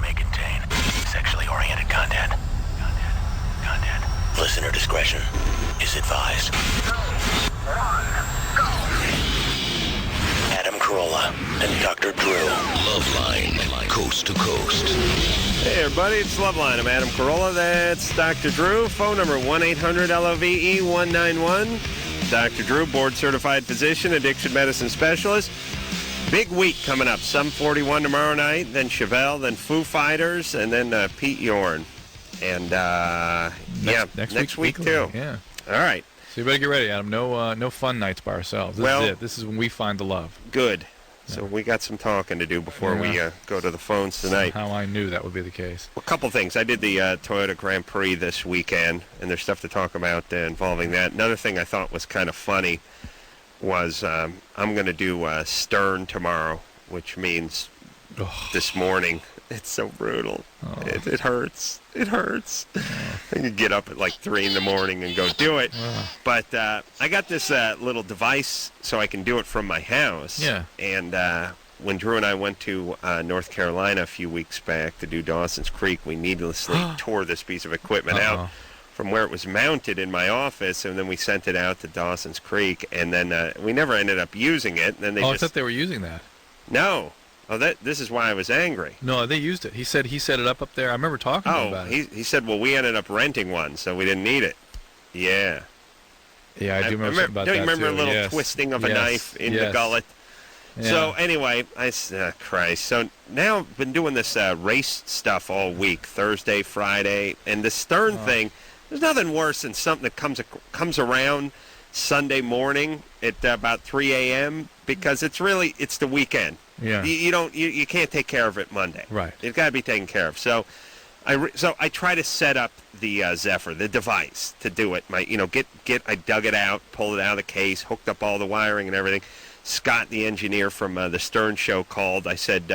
may contain sexually oriented content. Listener discretion is advised. Adam Carolla and Dr. Drew. Loveline, coast to coast. Hey everybody, it's Loveline. I'm Adam Carolla. That's Dr. Drew. Phone number 1-800-LOVE-191. Dr. Drew, board-certified physician, addiction medicine specialist. Big week coming up. Sum 41 tomorrow night, then Chevelle, then Foo Fighters, and then Pete Yorn. And, next week too. Yeah. All right. So you better get ready, Adam. No fun nights by ourselves. This is it. This is when we find the love. Good. So we got some talking to do before we go to the phones tonight. Somehow I knew that would be the case. Well, a couple things. I did the Toyota Grand Prix this weekend, and there's stuff to talk about involving that. Another thing I thought was kind of funny was I'm going to do Stern tomorrow, which means this morning. It's so brutal. Oh. It hurts. It hurts. I can get up at like 3 in the morning and go do it. But I got this little device so I can do it from my house. Yeah. And when Drew and I went to North Carolina a few weeks back to do Dawson's Creek, we needlessly tore this piece of equipment out from where it was mounted in my office, and then we sent it out to Dawson's Creek, and then we never ended up using it. And then I thought they were using that. No. Oh, this is why I was angry. No, they used it. He said he set it up there. I remember talking to him about it. He said, well, we ended up renting one, so we didn't need it. Yeah. Yeah, I do remember something about that, Don't you remember too. a little twisting of a knife in the gullet? Yeah. So, anyway, Christ. So, now I've been doing this race stuff all week, Thursday, Friday, and the Stern thing, there's nothing worse than something that comes around Sunday morning at about 3 a.m., because it's the weekend. Yeah. You can't take care of it Monday. Right. It's got to be taken care of. So I try to set up the Zephyr, the device, to do it. I dug it out, pulled it out of the case, hooked up all the wiring and everything. Scott, the engineer from the Stern Show, called. I said,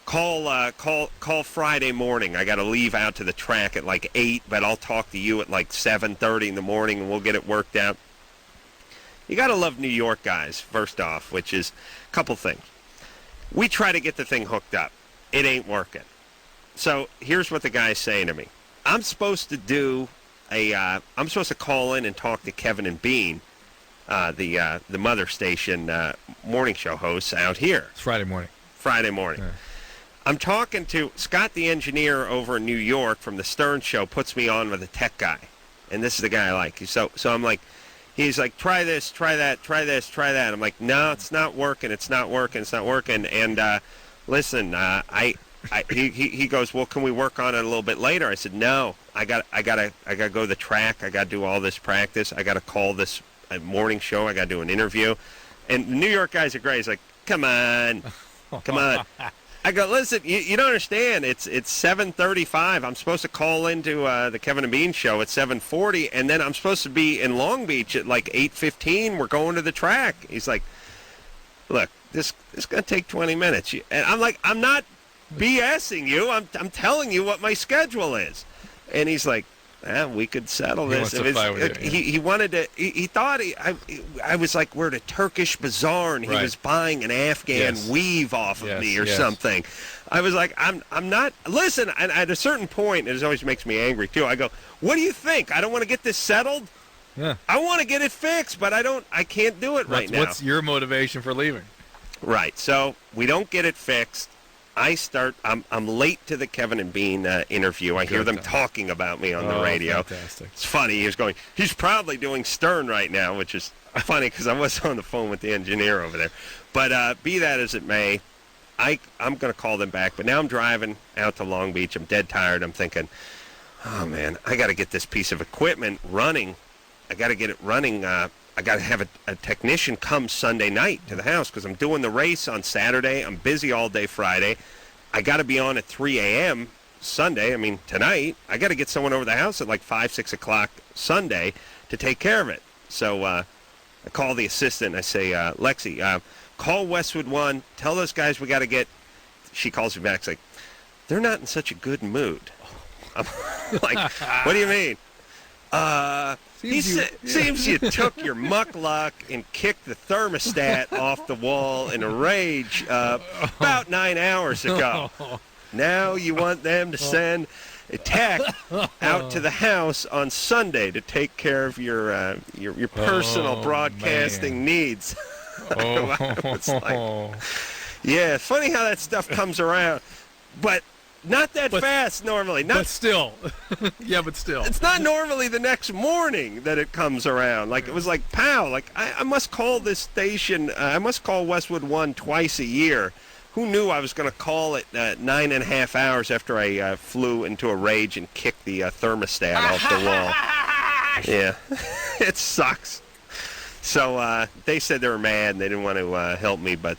call Friday morning. I got to leave out to the track at like 8, but I'll talk to you at like 7:30 in the morning, and we'll get it worked out. You got to love New York guys, first off, which is a couple things. We try to get the thing hooked up. It ain't working. So here's what the guy's saying to me. I'm supposed to call in and talk to Kevin and Bean, the Mother Station morning show hosts out here. It's Friday morning. Yeah. I'm talking to Scott, the engineer over in New York from the Stern Show, puts me on with a tech guy. And this is the guy I like. So I'm like, he's like, try this, try that, try this, try that. I'm like, no, it's not working. It's not working. It's not working. And listen, he goes, well, can we work on it a little bit later? I said, no, I got to go to the track. I got to do all this practice. I got to call this morning show. I got to do an interview. And the New York guys are great. He's like, come on. I go, listen, you don't understand. It's 7:35. I'm supposed to call into the Kevin and Bean show at 7:40, and then I'm supposed to be in Long Beach at like 8:15. We're going to the track. He's like, look, this is going to take 20 minutes. And I'm like, I'm not BSing you. I'm telling you what my schedule is. And he's like, we could settle this. He wanted to. He thought I was like, we're at a Turkish bazaar, and he was buying an Afghan weave off of me or something. I was like, I'm not. Listen, and at a certain point, it always makes me angry too. I go, what do you think? I don't want to get this settled. Yeah. I want to get it fixed, but I can't do it right now. What's your motivation for leaving? Right. So we don't get it fixed. I'm late to the Kevin and Bean interview. I hear them talking about me on the radio. Fantastic. It's funny. He's probably doing Stern right now, which is funny because I was on the phone with the engineer over there. But be that as it may, I'm going to call them back. But now I'm driving out to Long Beach. I'm dead tired. I'm thinking, oh, man, I got to get this piece of equipment running. I got to get it running. I got to have a technician come Sunday night to the house because I'm doing the race on Saturday. I'm busy all day Friday. I got to be on at 3 a.m. Sunday. I mean, tonight. I got to get someone over the house at like 5, 6 o'clock Sunday to take care of it. So I call the assistant. I say, Lexi, call Westwood One. Tell those guys we got to get. She calls me back. She's like, they're not in such a good mood. I'm like, what do you mean? Seems you took your muck luck and kicked the thermostat off the wall in a rage about 9 hours ago. Now you want them to send a tech out to the house on Sunday to take care of your personal broadcasting needs. It's like, yeah, funny how that stuff comes around, but not that fast normally. But still. Yeah, but still. It's not normally the next morning that it comes around. Like, it was like, pow, like, I must call this station, I must call Westwood One twice a year. Who knew I was going to call it 9.5 hours after I flew into a rage and kicked the thermostat off the wall? Yeah, it sucks. So they said they were mad and they didn't want to help me, but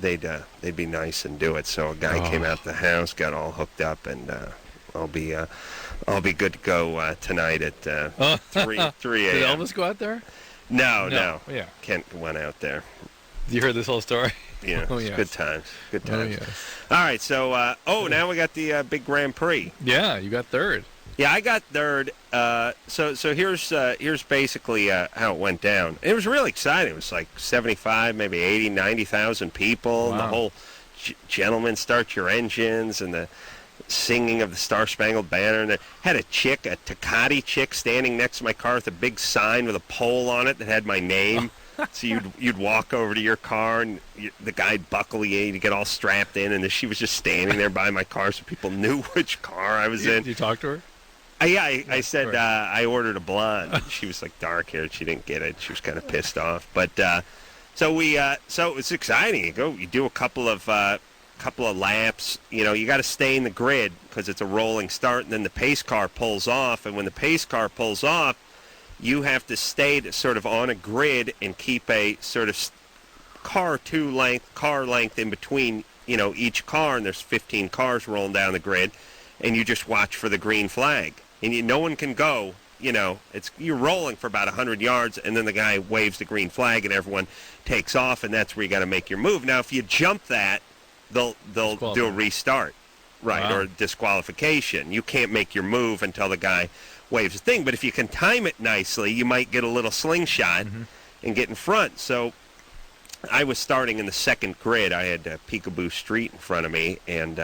they'd be nice and do it. So a guy came out the house, got all hooked up, and I'll be good to go tonight at 3 a.m. Did Elvis go out there? No. Yeah. Kent went out there. You heard this whole story? Yeah. Yes. Good times. Good Oh, times. yes. All right. So now we got the big Grand Prix. Yeah, you got third. Yeah, I got third. So here's basically how it went down. It was really exciting. It was like 75, maybe 80, 90,000 people. Wow. And the whole gentlemen start your engines and the singing of the Star Spangled Banner. And I had a Tecate chick standing next to my car with a big sign with a pole on it that had my name. So you'd walk over to your car and the guy'd buckle you to get all strapped in, and she was just standing there by my car so people knew which car I was in. Did you talk to her? I said right. I ordered a blonde. She was like dark haired. She didn't get it. She was kind of pissed off. But so it's exciting. You do a couple of laps. You know, you got to stay in the grid because it's a rolling start, and then the pace car pulls off. And when the pace car pulls off, you have to stay sort of on a grid and keep a sort of car length in between. You know, each car, and there's 15 cars rolling down the grid, and you just watch for the green flag. And no one can go, you know, you're rolling for about 100 yards, and then the guy waves the green flag, and everyone takes off, and that's where you got to make your move. Now, if you jump that, they'll do a restart, right, Wow. or disqualification. You can't make your move until the guy waves the thing. But if you can time it nicely, you might get a little slingshot and get in front. So I was starting in the second grid. I had Peekaboo Street in front of me, and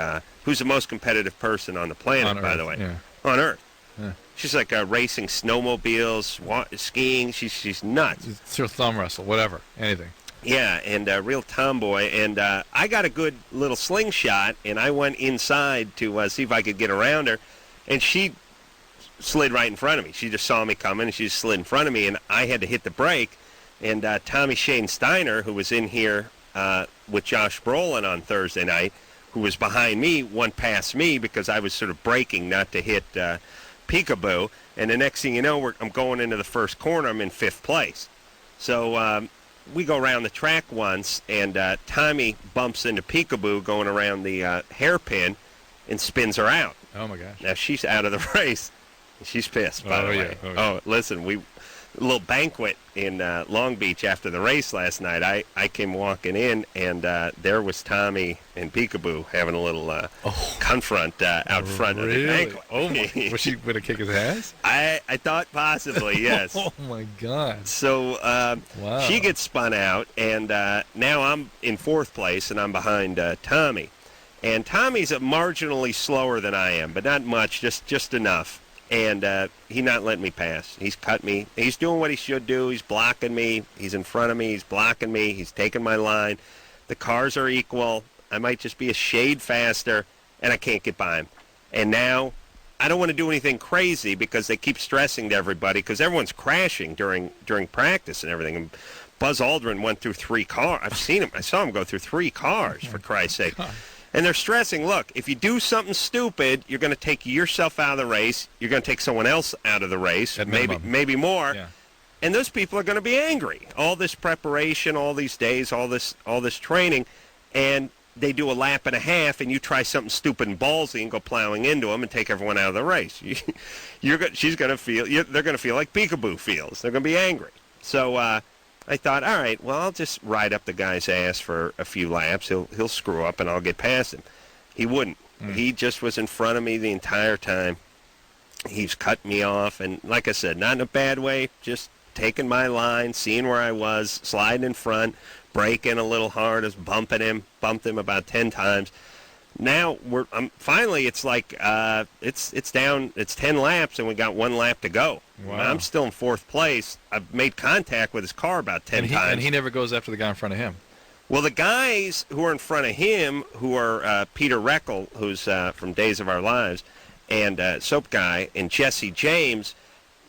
who's the most competitive person on the planet, by the way? Yeah. On Earth. Yeah. She's like racing snowmobiles, skiing. She's nuts. It's your thumb wrestle, whatever, anything. Yeah, and a real tomboy. And I got a good little slingshot, and I went inside to see if I could get around her, and she slid right in front of me. She just saw me coming, and she just slid in front of me, and I had to hit the brake. And Tommy Shane Steiner, who was in here with Josh Brolin on Thursday night, who was behind me, went past me because I was sort of braking not to hit Peekaboo. And the next thing you know, I'm going into the first corner. I'm in fifth place. So we go around the track once, and Tommy bumps into Peekaboo going around the hairpin and spins her out. Oh, my gosh. Now, she's out of the race. She's pissed, by the way. Oh, yeah. Listen, a little banquet in Long Beach after the race last night. I came walking in, and there was Tommy and Peekaboo having a little confront out front of the banquet. Oh, my. Was she going to kick his ass? I thought possibly, yes. Oh, my God. So Wow. she gets spun out, and now I'm in fourth place, and I'm behind Tommy. And Tommy's marginally slower than I am, but not much, just enough. And he's not letting me pass. He's cut me. He's doing what he should do. He's blocking me. He's in front of me. He's blocking me. He's taking my line. The cars are equal. I might just be a shade faster, and I can't get by him. And now I don't want to do anything crazy because they keep stressing to everybody because everyone's crashing during practice and everything. And Buzz Aldrin went through 3 cars. I've seen him. I saw him go through 3 cars, for Christ's sake. God. And they're stressing, look, if you do something stupid, you're going to take yourself out of the race. You're going to take someone else out of the race, maybe more. Yeah. And those people are going to be angry. All this preparation, all these days, all this training, and they do a lap and a half, and you try something stupid and ballsy and go plowing into them and take everyone out of the race. They're going to feel like Peekaboo feels. They're going to be angry. So I thought, all right, well, I'll just ride up the guy's ass for a few laps. He'll screw up, and I'll get past him. He wouldn't. He just was in front of me the entire time. He's cut me off, and like I said, not in a bad way, just taking my line, seeing where I was, sliding in front, braking a little hard, just bumped him about 10 times. now finally it's like it's down. It's 10 laps, and we got 1 lap to go. Wow. I'm still in 4th place. I've made contact with his car about 10 times. And he never goes after the guy in front of him. Well, the guys who are in front of him, who are Peter Reckel, who's from Days of Our Lives, and Soap Guy, and Jesse James,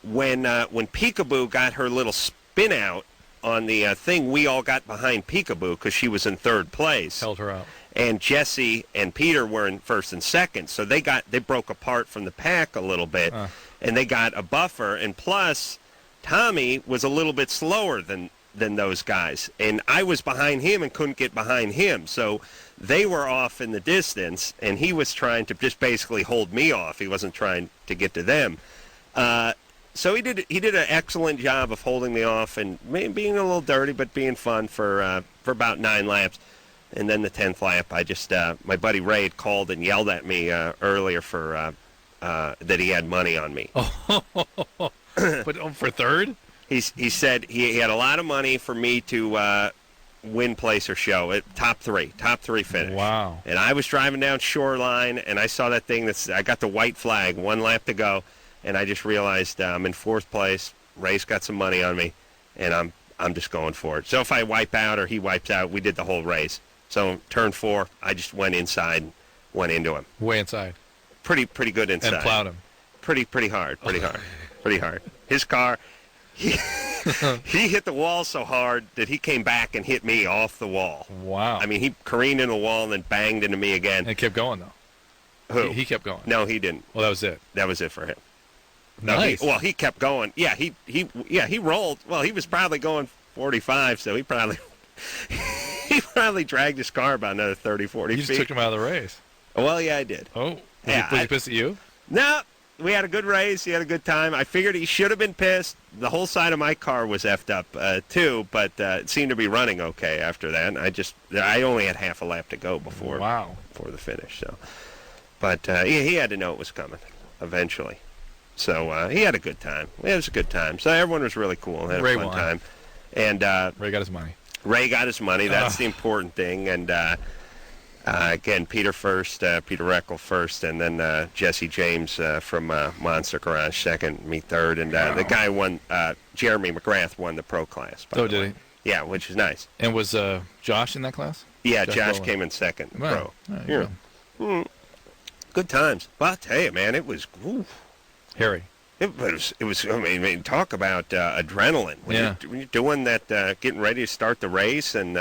when Peekaboo got her little spin out on the thing, we all got behind Peekaboo because she was in 3rd place. Held her up. And Jesse and Peter were in 1st and 2nd, so they broke apart from the pack a little bit, and they got a buffer. And plus, Tommy was a little bit slower than those guys, and I was behind him and couldn't get behind him, so they were off in the distance, and he was trying to just basically hold me off. He wasn't trying to get to them. So he did an excellent job of holding me off and being a little dirty, but being fun for about 9 laps. And then the 10th lap, I just my buddy Ray had called and yelled at me earlier for that he had money on me. But for 3rd? He said he had a lot of money for me to win, place, or show. Top three finish. Wow. And I was driving down Shoreline, and I saw that thing. I got the white flag, 1 lap to go, and I just realized I'm in 4th place. Ray's got some money on me, and I'm just going for it. So if I wipe out or he wipes out, we did the whole race. So turn 4, I just went inside, went into him. Way inside. Pretty good inside. And plowed him. Pretty hard. His car. He hit the wall so hard that he came back and hit me off the wall. Wow. I mean, he careened into the wall and then banged into me again. And it kept going, though. Who? He kept going. No, he didn't. Well, that was it. That was it for him. Nice. He kept going. Yeah, he rolled. Well, he was probably going 45, so he probably dragged his car about another 30, 40 feet. You just took him out of the race. Well, yeah, I did. Oh. Was he pissed at you? No. We had a good race. He had a good time. I figured he should have been pissed. The whole side of my car was effed up, too, but it seemed to be running okay after that. I only had half a lap to go before the finish. So, but he had to know it was coming eventually. So he had a good time. It was a good time. So everyone was really cool. Had a fun time. And Ray got his money. That's the important thing. And again, Peter Reckel first, and then Jesse James from Monster Garage second, me third, and the guy won. Jeremy McGrath won the pro class. Oh, did he? Yeah, which is nice. And was Josh in that class? Yeah, Josh came in second pro. Yeah. Good times. Well, I'll tell you, man, it was hairy. It was. I mean, talk about adrenaline when you're doing that, getting ready to start the race, and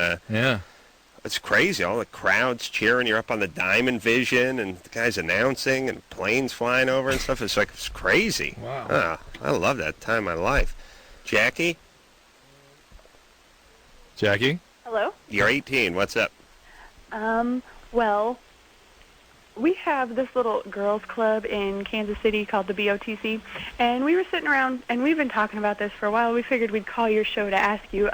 it's crazy. All the crowds cheering. You're up on the Diamond Vision, and the guys announcing, and planes flying over and stuff. It's crazy. Wow. I love that time of my life. Jackie? Hello? You're 18. What's up? Well, we have this little girls club in Kansas City called the BOTC, and we were sitting around, and we've been talking about this for a while. We figured we'd call your show to ask you,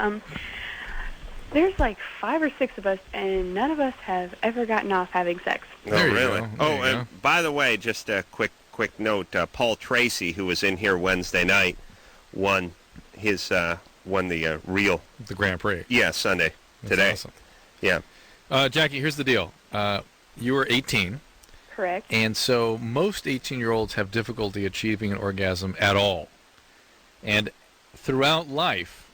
there's like 5 or 6 of us, and none of us have ever gotten off having sex. Oh, really? And by the way, just a quick note, Paul Tracy, who was in here Wednesday night, won the Grand Prix. Yeah, Sunday. That's today. Awesome. Yeah. Jackie, here's the deal. You were 18. Correct. And so most 18-year-olds have difficulty achieving an orgasm at all. And throughout life,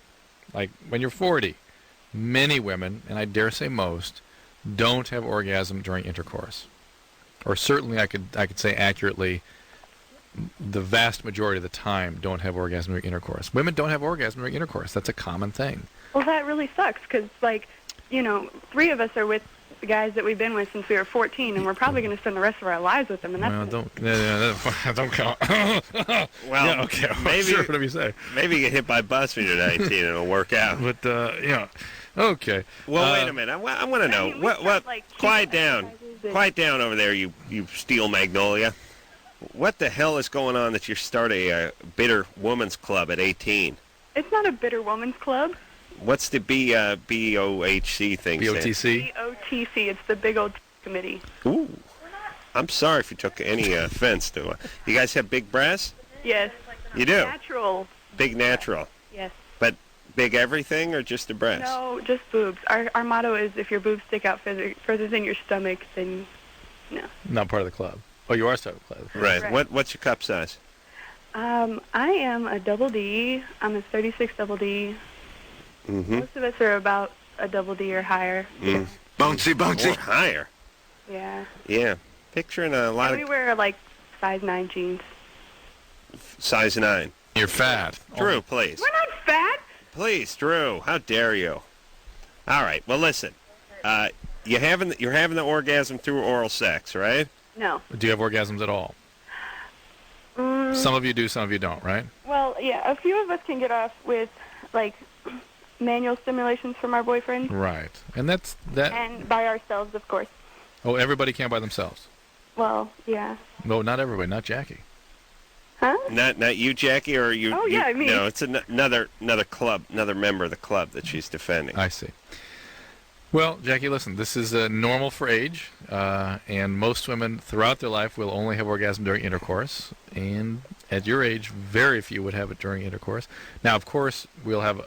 like when you're 40, many women, and I dare say most, don't have orgasm during intercourse. Or certainly I could say accurately, the vast majority of the time don't have orgasm during intercourse. Women don't have orgasm during intercourse. That's a common thing. Well, that really sucks because, 3 of us are with the guys that we've been with since we were 14, and we're probably going to spend the rest of our lives with them. And that's don't count. Well, yeah, okay. Maybe sure, whatever you say. Maybe you get hit by a bus when you're 19 and it'll work out. But okay. Well, wait a minute. I want to know. What? Quiet down. Quiet down over there, you steel magnolia. What the hell is going on that you start a bitter woman's club at 18? It's not a bitter woman's club. What's the BOHC thing? BOTC? BOTC. It's the Big Old Committee. Ooh. I'm sorry if you took any offense to it. You guys have big breasts? Yes. You do? Natural. Big natural? Yes. But big everything or just the breasts? No, just boobs. Our motto is if your boobs stick out further than your stomach, then No. Not part of the club. Oh, you are part of the club. Right. Right. What's your cup size? I am a double D. I'm a 36 double D. Mm-hmm. Most of us are about a double D or higher. Mm. Bouncy. Or higher. Yeah. Yeah. Picturing a lot And we of wear, like, size 9 jeans. size 9. You're fat. Drew, please. We're not fat! Please, Drew. How dare you? All right. Well, listen. You're having the orgasm through oral sex, right? No. Do you have orgasms at all? Some of you do, some of you don't, right? Well, yeah, a few of us can get off with, like, manual stimulations from our boyfriend. Right. And that's that. And by ourselves, of course. Oh, everybody can by themselves. Well, yeah. No, not everybody. Not Jackie. Huh? Not you, Jackie, or you? Oh, yeah, me. No, it's another club, another member of the club that she's defending. I see. Well, Jackie, listen, this is normal for age, and most women throughout their life will only have orgasm during intercourse, and at your age, very few would have it during intercourse. Now, of course, we'll have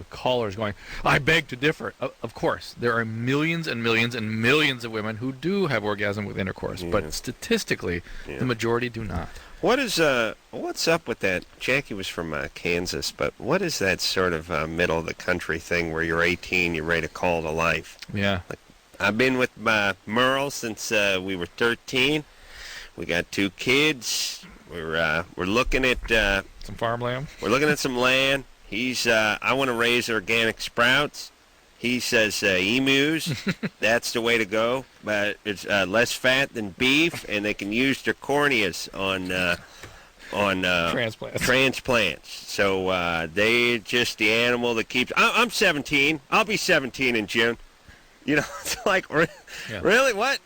callers going, I beg to differ. Of course, there are millions and millions and millions of women who do have orgasm with intercourse, but statistically, the majority do not. What's up with that? Jackie was from Kansas, but what is that sort of middle of the country thing where you're 18, you're ready to call to life? Yeah. I've been with Merle since we were 13. We got 2 kids. We're looking at Some farmland? We're looking at some land. He's I want to raise organic sprouts. He says emus. That's the way to go. But it's less fat than beef, and they can use their corneas on transplants. So they just the animal that keeps. I'm 17. I'll be 17 in June. You know, it's like really what?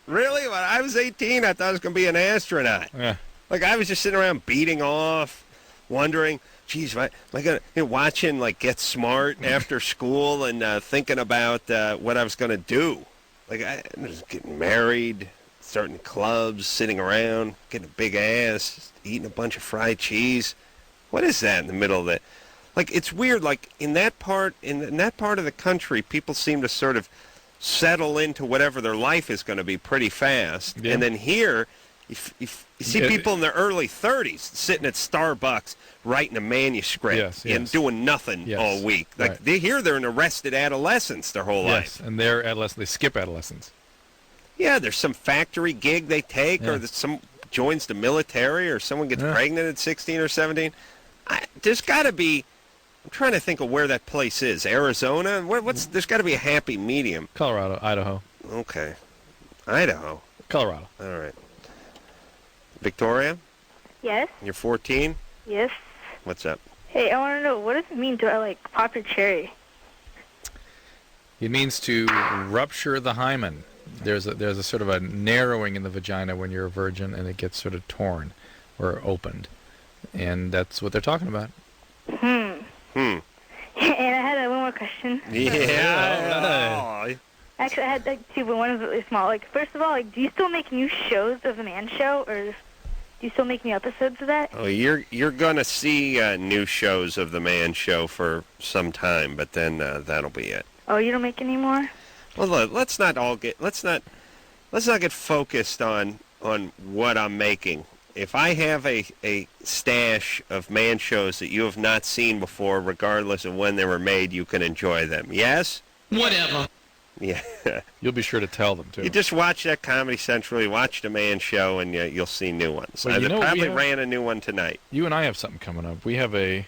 Really? When I was 18, I thought I was going to be an astronaut. Yeah. Like I was just sitting around beating off, wondering. Geez, am I going to watching like Get Smart after school and thinking about what I was going to do? Like I was getting married, starting clubs, sitting around, getting a big ass, eating a bunch of fried cheese. What is that in the middle of that? Like it's weird. Like in that part of the country, people seem to sort of settle into whatever their life is going to be pretty fast, and then here. You see people in their early 30s sitting at Starbucks writing a manuscript and doing nothing all week. Like they're an arrested adolescence their whole life. And they're adolescents. They skip adolescence. Yeah, there's some factory gig they take, or some joins the military, or someone gets pregnant at 16 or 17. There's got to be. I'm trying to think of where that place is. Arizona. There's got to be a happy medium. Colorado, Idaho. Okay, Idaho. Colorado. All right. Victoria? Yes? You're 14? Yes. What's up? Hey, I want to know, what does it mean to, pop your cherry? It means to rupture the hymen. There's a sort of a narrowing in the vagina when you're a virgin, and it gets sort of torn or opened. And that's what they're talking about. And I had one more question. Yeah. Actually, I had two, but one is really small. First of all, do you still make new shows of the Man Show, or do you still make new episodes of that? Oh, you're gonna see new shows of the Man Show for some time, but then that'll be it. Oh, you don't make any more? Well, look, let's not get focused on what I'm making. If I have a stash of Man Shows that you have not seen before, regardless of when they were made, you can enjoy them. Yes? Whatever. Yeah. You'll be sure to tell them, too. You just watch that Comedy Central, you watch the Man Show, and you'll see new ones. Well, They probably ran a new one tonight. You and I have something coming up. We have a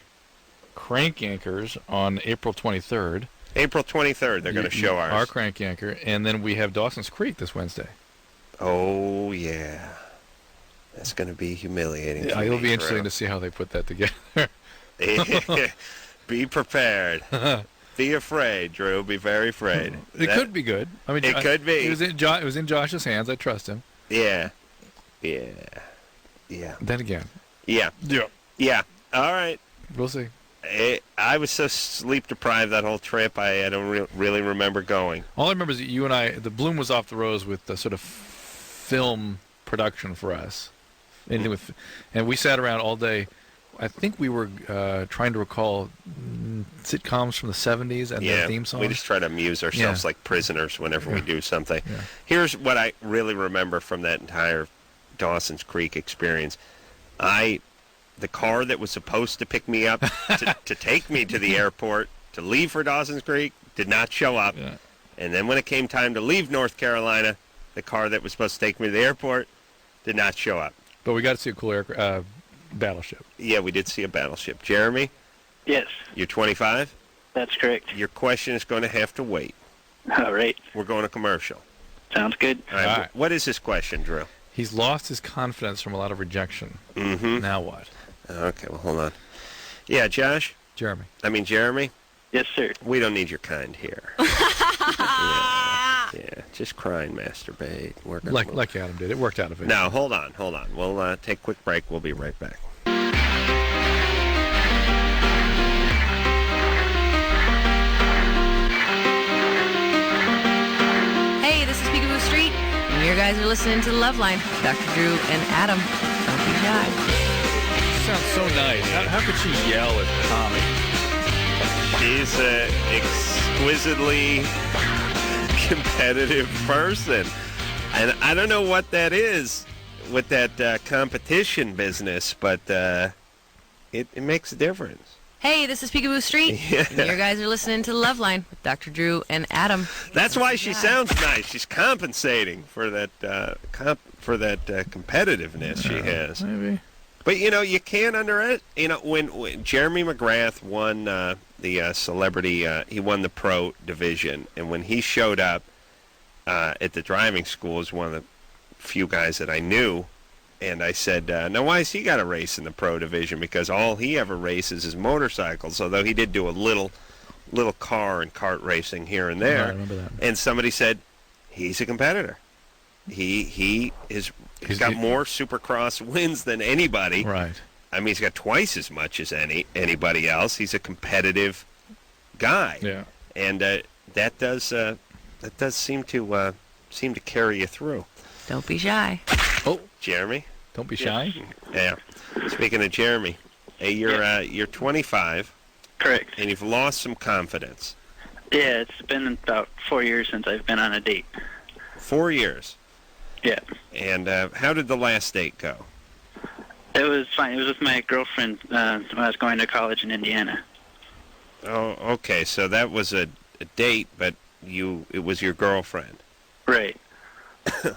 Crank Yankers on April 23rd. April 23rd, they're going to show ours. Our Crank Yanker. And then we have Dawson's Creek this Wednesday. Oh, yeah. That's going to be humiliating. Yeah, it'll be interesting to see how they put that together. Be prepared. Be afraid, Drew. Be very afraid. It could be good. I mean, it could be. It was in Josh's hands. I trust him. Yeah. Then again. Yeah. All right. We'll see. I was so sleep deprived that whole trip. I don't really remember going. All I remember is that you and I, the bloom was off the rose with the sort of film production for us. And we sat around all day I think we were trying to recall sitcoms from the 70s and their theme songs. We just try to amuse ourselves like prisoners whenever we do something. Yeah. Here's what I really remember from that entire Dawson's Creek experience. The car that was supposed to pick me up to take me to the airport to leave for Dawson's Creek did not show up. Yeah. And then when it came time to leave North Carolina, the car that was supposed to take me to the airport did not show up. But we got to see a cool battleship. Yeah, we did see a battleship. Jeremy? Yes. You're 25? That's correct. Your question is going to have to wait. All right. We're going to commercial. Sounds good. All right. What is this question, Drew? He's lost his confidence from a lot of rejection. Mm-hmm. Now what? Okay, well, hold on. Yeah, Josh? Jeremy. Yes, sir. We don't need your kind here. Yeah, just cry and masturbate. Like Adam did. It worked out eventually. No, hold on. We'll take a quick break. We'll be right back. Hey, this is Peekaboo Street, and you guys are listening to the Loveline. Dr. Drew and Adam. Don't be shy. Sounds so nice. How could she yell at Tommy? She's an exquisitely competitive person, and I don't know what that is with that competition business, but it makes a difference. Hey, this is Peekaboo Street, and you guys are listening to the Loveline with Dr. Drew and Adam. That's why she sounds nice. She's compensating for that competitiveness she has. Maybe. But, you can't underestimate, when Jeremy McGrath won the celebrity, he won the pro division, and when he showed up at the driving school as one of the few guys that I knew, and I said, now why has he got a race in the pro division? Because all he ever races is motorcycles, although he did do a little car and kart racing here and there. I remember that. And somebody said, he's a competitor. He's got more Supercross wins than anybody. Right. I mean, he's got twice as much as anybody else. He's a competitive guy. Yeah. And that does seem to carry you through. Don't be shy. Oh, Jeremy. Don't be shy. Yeah. Speaking of Jeremy, you're 25. Correct. And you've lost some confidence. Yeah, it's been about 4 years since I've been on a date. 4 years. Yeah. And how did the last date go? It was fine. It was with my girlfriend when I was going to college in Indiana. Oh, okay. So that was a date, but it was your girlfriend. Right.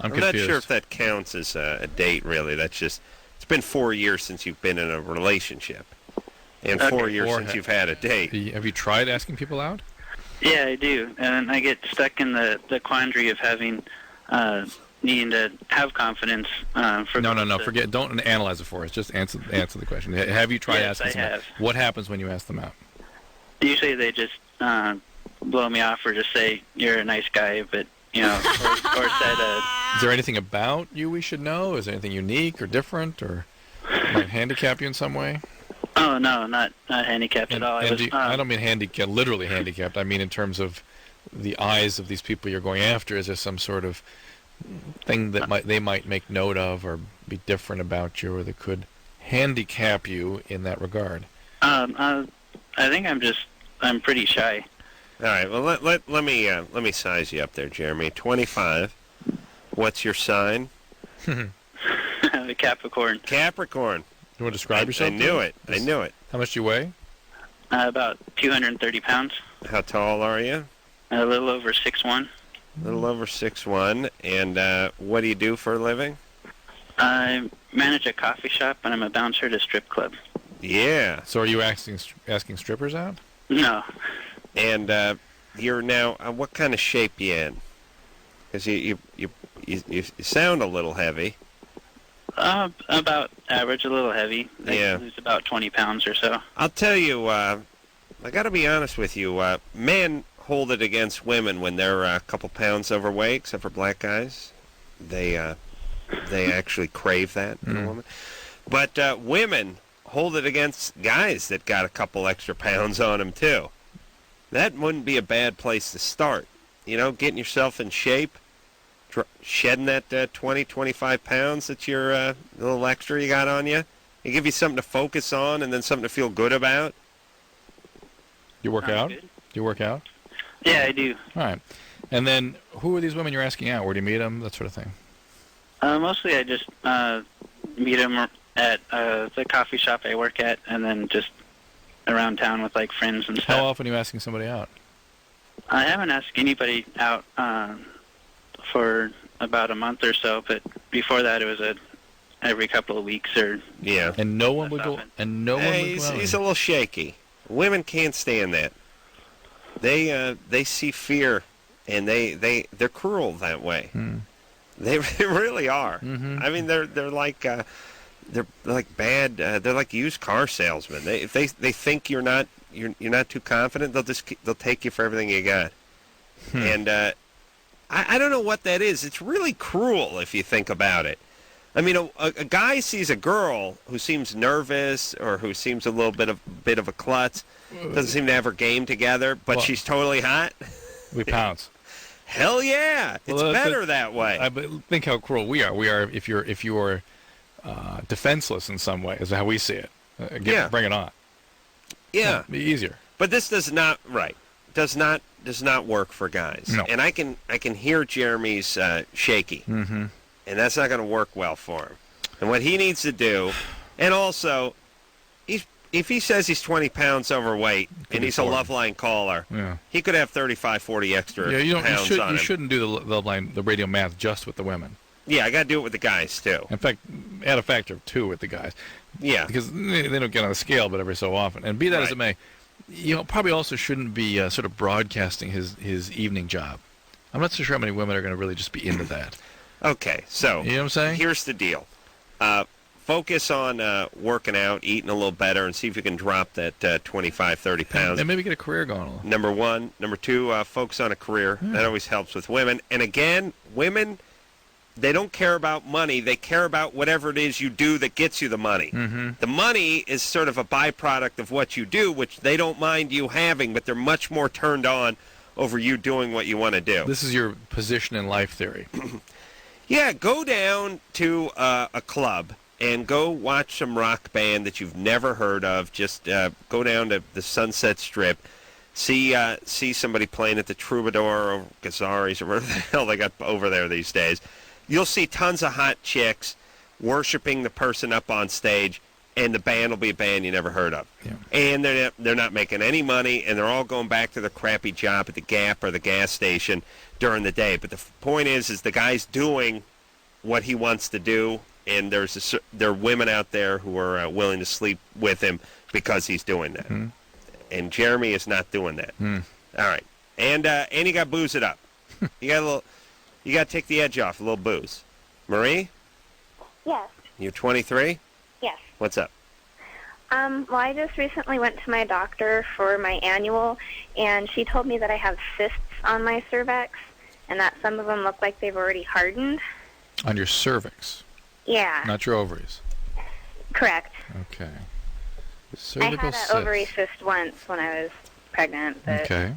I'm not sure if that counts as a date, really. That's just, it's been 4 years since you've been in a relationship. And 4 years since you've had a date. Have you tried asking people out? Yeah, I do. And I get stuck in the quandary of having... needing to have confidence. No. Forget. Don't analyze it for us. Just answer the question. Have you tried asking them out? What happens when you ask them out? Usually they just blow me off or just say, you're a nice guy, but, or said... Is there anything about you we should know? Is there anything unique or different or might handicap you in some way? Oh, no, not handicapped at all. I don't mean literally handicapped. I mean in terms of the eyes of these people you're going after. Is there some sort of thing that they might make note of or be different about you or that could handicap you in that regard? I think I'm pretty shy. All right, well, let me size you up there, Jeremy. 25. What's your sign? A Capricorn. Capricorn. You want to describe yourself? I knew it. How much do you weigh? About 230 pounds. How tall are you? A little over 6'1". A little over 6'1". And what do you do for a living? I manage a coffee shop, and I'm a bouncer at a strip club. Yeah. So are you asking strippers out? No. And you're now, what kind of shape you in? Because you sound a little heavy. About average, a little heavy. I lose about 20 pounds or so. I'll tell you, I got to be honest with you, men hold it against women when they're a couple pounds overweight, except for black guys. They actually crave that in a woman. But women hold it against guys that got a couple extra pounds on them, too. That wouldn't be a bad place to start. Getting yourself in shape, shedding that 20, 25 pounds that you're a little extra you got on you, They give you something to focus on and then something to feel good about. You work out? Good. You work out? Yeah, I do. All right. And then who are these women you're asking out? Where do you meet them? That sort of thing. Mostly I just meet them at the coffee shop I work at, and then just around town with like friends and stuff. How often are you asking somebody out? I haven't asked anybody out for about a month or so, but before that it was every couple of weeks or. Yeah. And no one would go. often. And no one would go. out. He's a little shaky. Women can't stand that. They see fear, and they're cruel that way. They really are. Mm-hmm. I mean, they're like bad. They're like used car salesmen. If they think you're not too confident, they'll take you for everything you got. And I don't know what that is. It's really cruel if you think about it. I mean, a guy sees a girl who seems nervous or who seems a little bit of a klutz, doesn't seem to have her game together, but Well- she's totally hot. We pounce. Hell yeah, it's Well, better that way. But think how cruel we are. We are if you're defenseless in some way, is how we see it. Bring it on. Yeah, Be easier. but this does not does not work for guys. No. And I can hear Jeremy's shaky, Mm-hmm. and that's not going to work well for him. And what he needs to do, and also, if he says he's 20 pounds overweight and be he's a 40. Loveline caller, Yeah. he could have 35, 40 extra Yeah. pounds on You him. shouldn't do the radio math just with the women. Yeah, I got to do it with the guys too. In fact, add a factor of 2 with the guys. Yeah. Because they don't get on the scale, but every so often. And be that as it may, probably also shouldn't be sort of broadcasting his evening job. I'm not so sure how many women are going to really just be into that. Okay, so You know what I'm saying? here's the deal. Focus on working out, eating a little better, and see if you can drop that 25, 30 pounds. And maybe get a career going. A little. Number one. Number two, focus on a career. That always helps with women. And again, women, they don't care about money. They care about whatever it is you do that gets you the money. Mm-hmm. The money is sort of a byproduct of what you do, which they don't mind you having, but they're much more turned on over you doing what you want to do. This is your position in life theory. Yeah, go down to a club and go watch some rock band that you've never heard of. Just go down to the Sunset Strip, see somebody playing at the Troubadour or Gazzari's or whatever the hell they got over there these days. You'll see tons of hot chicks worshiping the person up on stage, and the band will be a band you never heard of. Yeah. And they're not making any money, and they're all going back to their crappy job at the Gap or the gas station during the day. But the point is the guy's doing what he wants to do, and there are women out there who are willing to sleep with him because he's doing that. Mm. And Jeremy is not doing that. Mm. All right, and you got to booze it up. You got to take the edge off a little booze. Marie, Yes. you're 23. Yes. What's up? Well, I just recently went to my doctor for my annual, and she told me that I have cysts on my cervix, and that some of them look like they've already hardened. On your cervix, Yeah. not your ovaries. Correct. Okay. I Cervical had an cyst. ovary cyst once when I was pregnant, but Okay.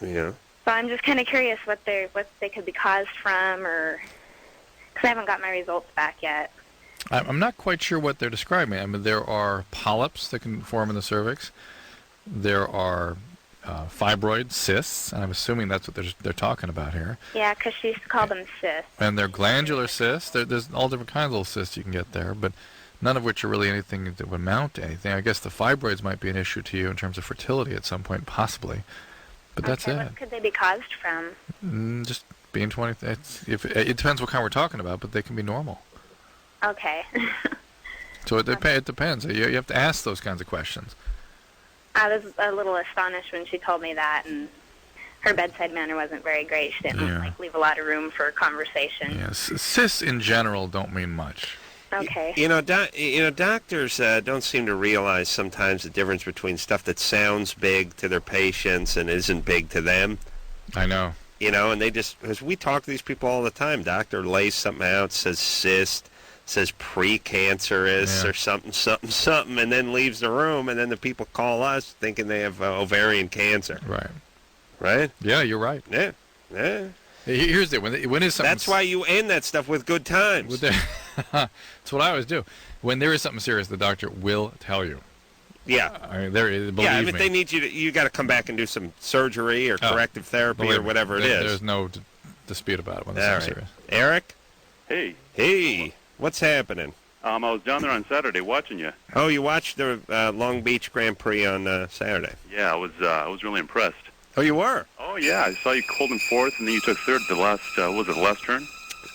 Yeah. so I'm just kind of curious what they could be caused from, or because I haven't got my results back yet. I'm not quite sure what they're describing. I mean, there are polyps that can form in the cervix. There are fibroid cysts, and I'm assuming that's what they're talking about here. Yeah, because she used to call them cysts. And they're glandular cysts. There's all different kinds of little cysts you can get there, but none of which are really anything that would amount to anything. I guess the fibroids might be an issue to you in terms of fertility at some point, possibly. But that's Okay, it. what could they be caused from? Just being 20. It depends what kind we're talking about, but they can be normal. Okay. So it depends. You have to ask those kinds of questions. I was a little astonished when she told me that, and her bedside manner wasn't very great. She didn't Yeah. leave a lot of room for conversation. Yes, cysts in general don't mean much. Okay. Doctors don't seem to realize sometimes the difference between stuff that sounds big to their patients and isn't big to them. I know. And they just, because we talk to these people all the time. Doctor lays something out, says cyst, says precancerous Yeah. or something, and then leaves the room, and then the people call us thinking they have ovarian cancer. Right. Right? Yeah, you're right. Yeah. Yeah. Here's the when is something. That's why you end that stuff with good times. With the, That's what I always do. When there is something serious, the doctor will tell you. Yeah. Believe yeah, me. if they need you got to come back and do some surgery or corrective therapy or whatever it is. There's no dispute about it when there's something serious. Eric? Hey. Hey. What's happening? I was down there on Saturday watching you. Oh, you watched the Long Beach Grand Prix on Saturday? Yeah, I was really impressed. Oh, you were? Oh, yeah. I saw you holding fourth, and then you took third at the last, was it the last turn?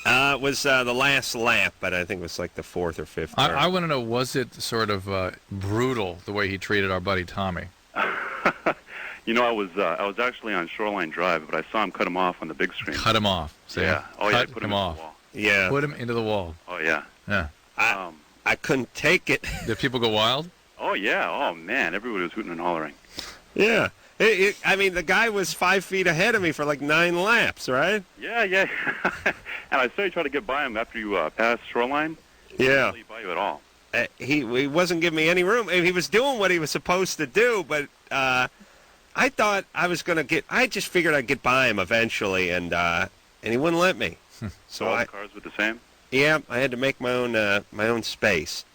It was the last lap, but I think it was like the fourth or fifth turn. I want to know, was it sort of brutal the way he treated our buddy Tommy? You know, I was actually on Shoreline Drive, but I saw him cut him off on the big screen. Cut him off. See? Yeah. Oh, yeah. Cut Put him into off. the wall. Yeah. Put him into the wall. Oh, yeah. Yeah. I couldn't take it. Did people go wild? Oh, yeah. Oh, man. Everybody was hooting and hollering. Yeah. I mean, the guy was 5 feet ahead of me for like 9 laps, right? Yeah, yeah. And I saw you try to get by him after you passed Shoreline. He Yeah. didn't really by you at all. He wasn't giving me any room. He was doing what he was supposed to do, but I thought I was going to get... I just figured I'd get by him eventually, and he wouldn't let me. So all the cars were the same? Yeah, I had to make my own space.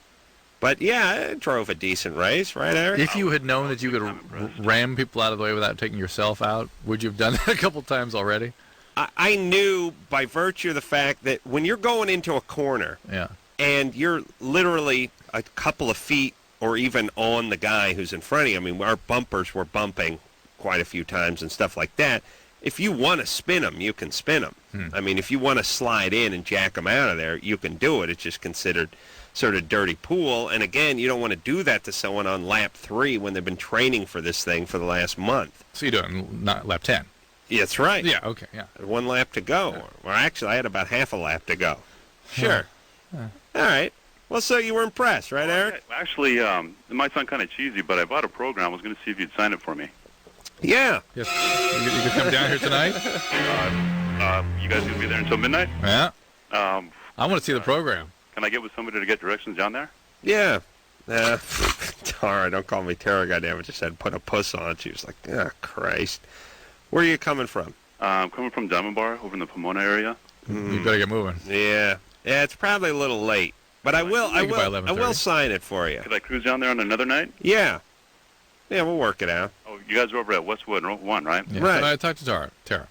But yeah, I drove a decent race, right, Eric? If you had known that you could ram people out of the way without taking yourself out, would you have done that a couple times already? I knew by virtue of the fact that when you're going into a corner and you're literally a couple of feet or even on the guy who's in front of you, I mean, our bumpers were bumping quite a few times and stuff like that. If you want to spin them, you can spin them. I mean, if you want to slide in and jack them out of there, you can do it. It's just considered sort of dirty pool. And again, you don't want to do that to someone on lap 3 when they've been training for this thing for the last month. So you do it on not lap 10? Yeah, that's right. Yeah, okay, yeah. 1 lap to go. Yeah. Well, actually, I had about half a lap to go. Sure. All right. Well, so you were impressed, right, Eric? Actually, it might sound kind of cheesy, but I bought a program. I was going to see if you'd sign it for me. Yeah. Yes. You can come down here tonight? You guys going to be there until midnight? Yeah. I want to see the program. Can I get with somebody to get directions down there? Yeah. Tara, don't call me Tara, goddamn it. Just said put a puss on. She was like, oh, Christ. Where are you coming from? I'm coming from Diamond Bar over in the Pomona area. You better get moving. Yeah. Yeah, it's probably a little late. But I will sign it for you. Could I cruise down there on another night? Yeah. Yeah, we'll work it out. Oh, you guys are over at Westwood 1, right? Yeah. Right. I talked to Tara.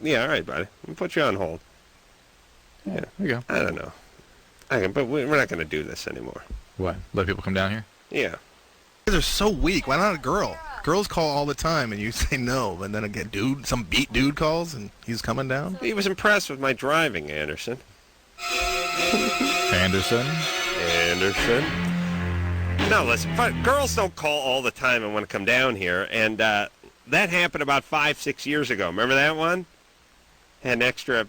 Yeah, all right, buddy. We'll put you on hold. Yeah. There you go. I don't know. But we're not going to do this anymore. What? Let people come down here? Yeah. You guys are so weak. Why not a girl? Girls call all the time, and you say no. And then some beat dude calls, and he's coming down. He was impressed with my driving, Anderson. Anderson. No, listen, but girls don't call all the time and want to come down here, and that happened about 5-6 years ago. Remember that one? Had an extra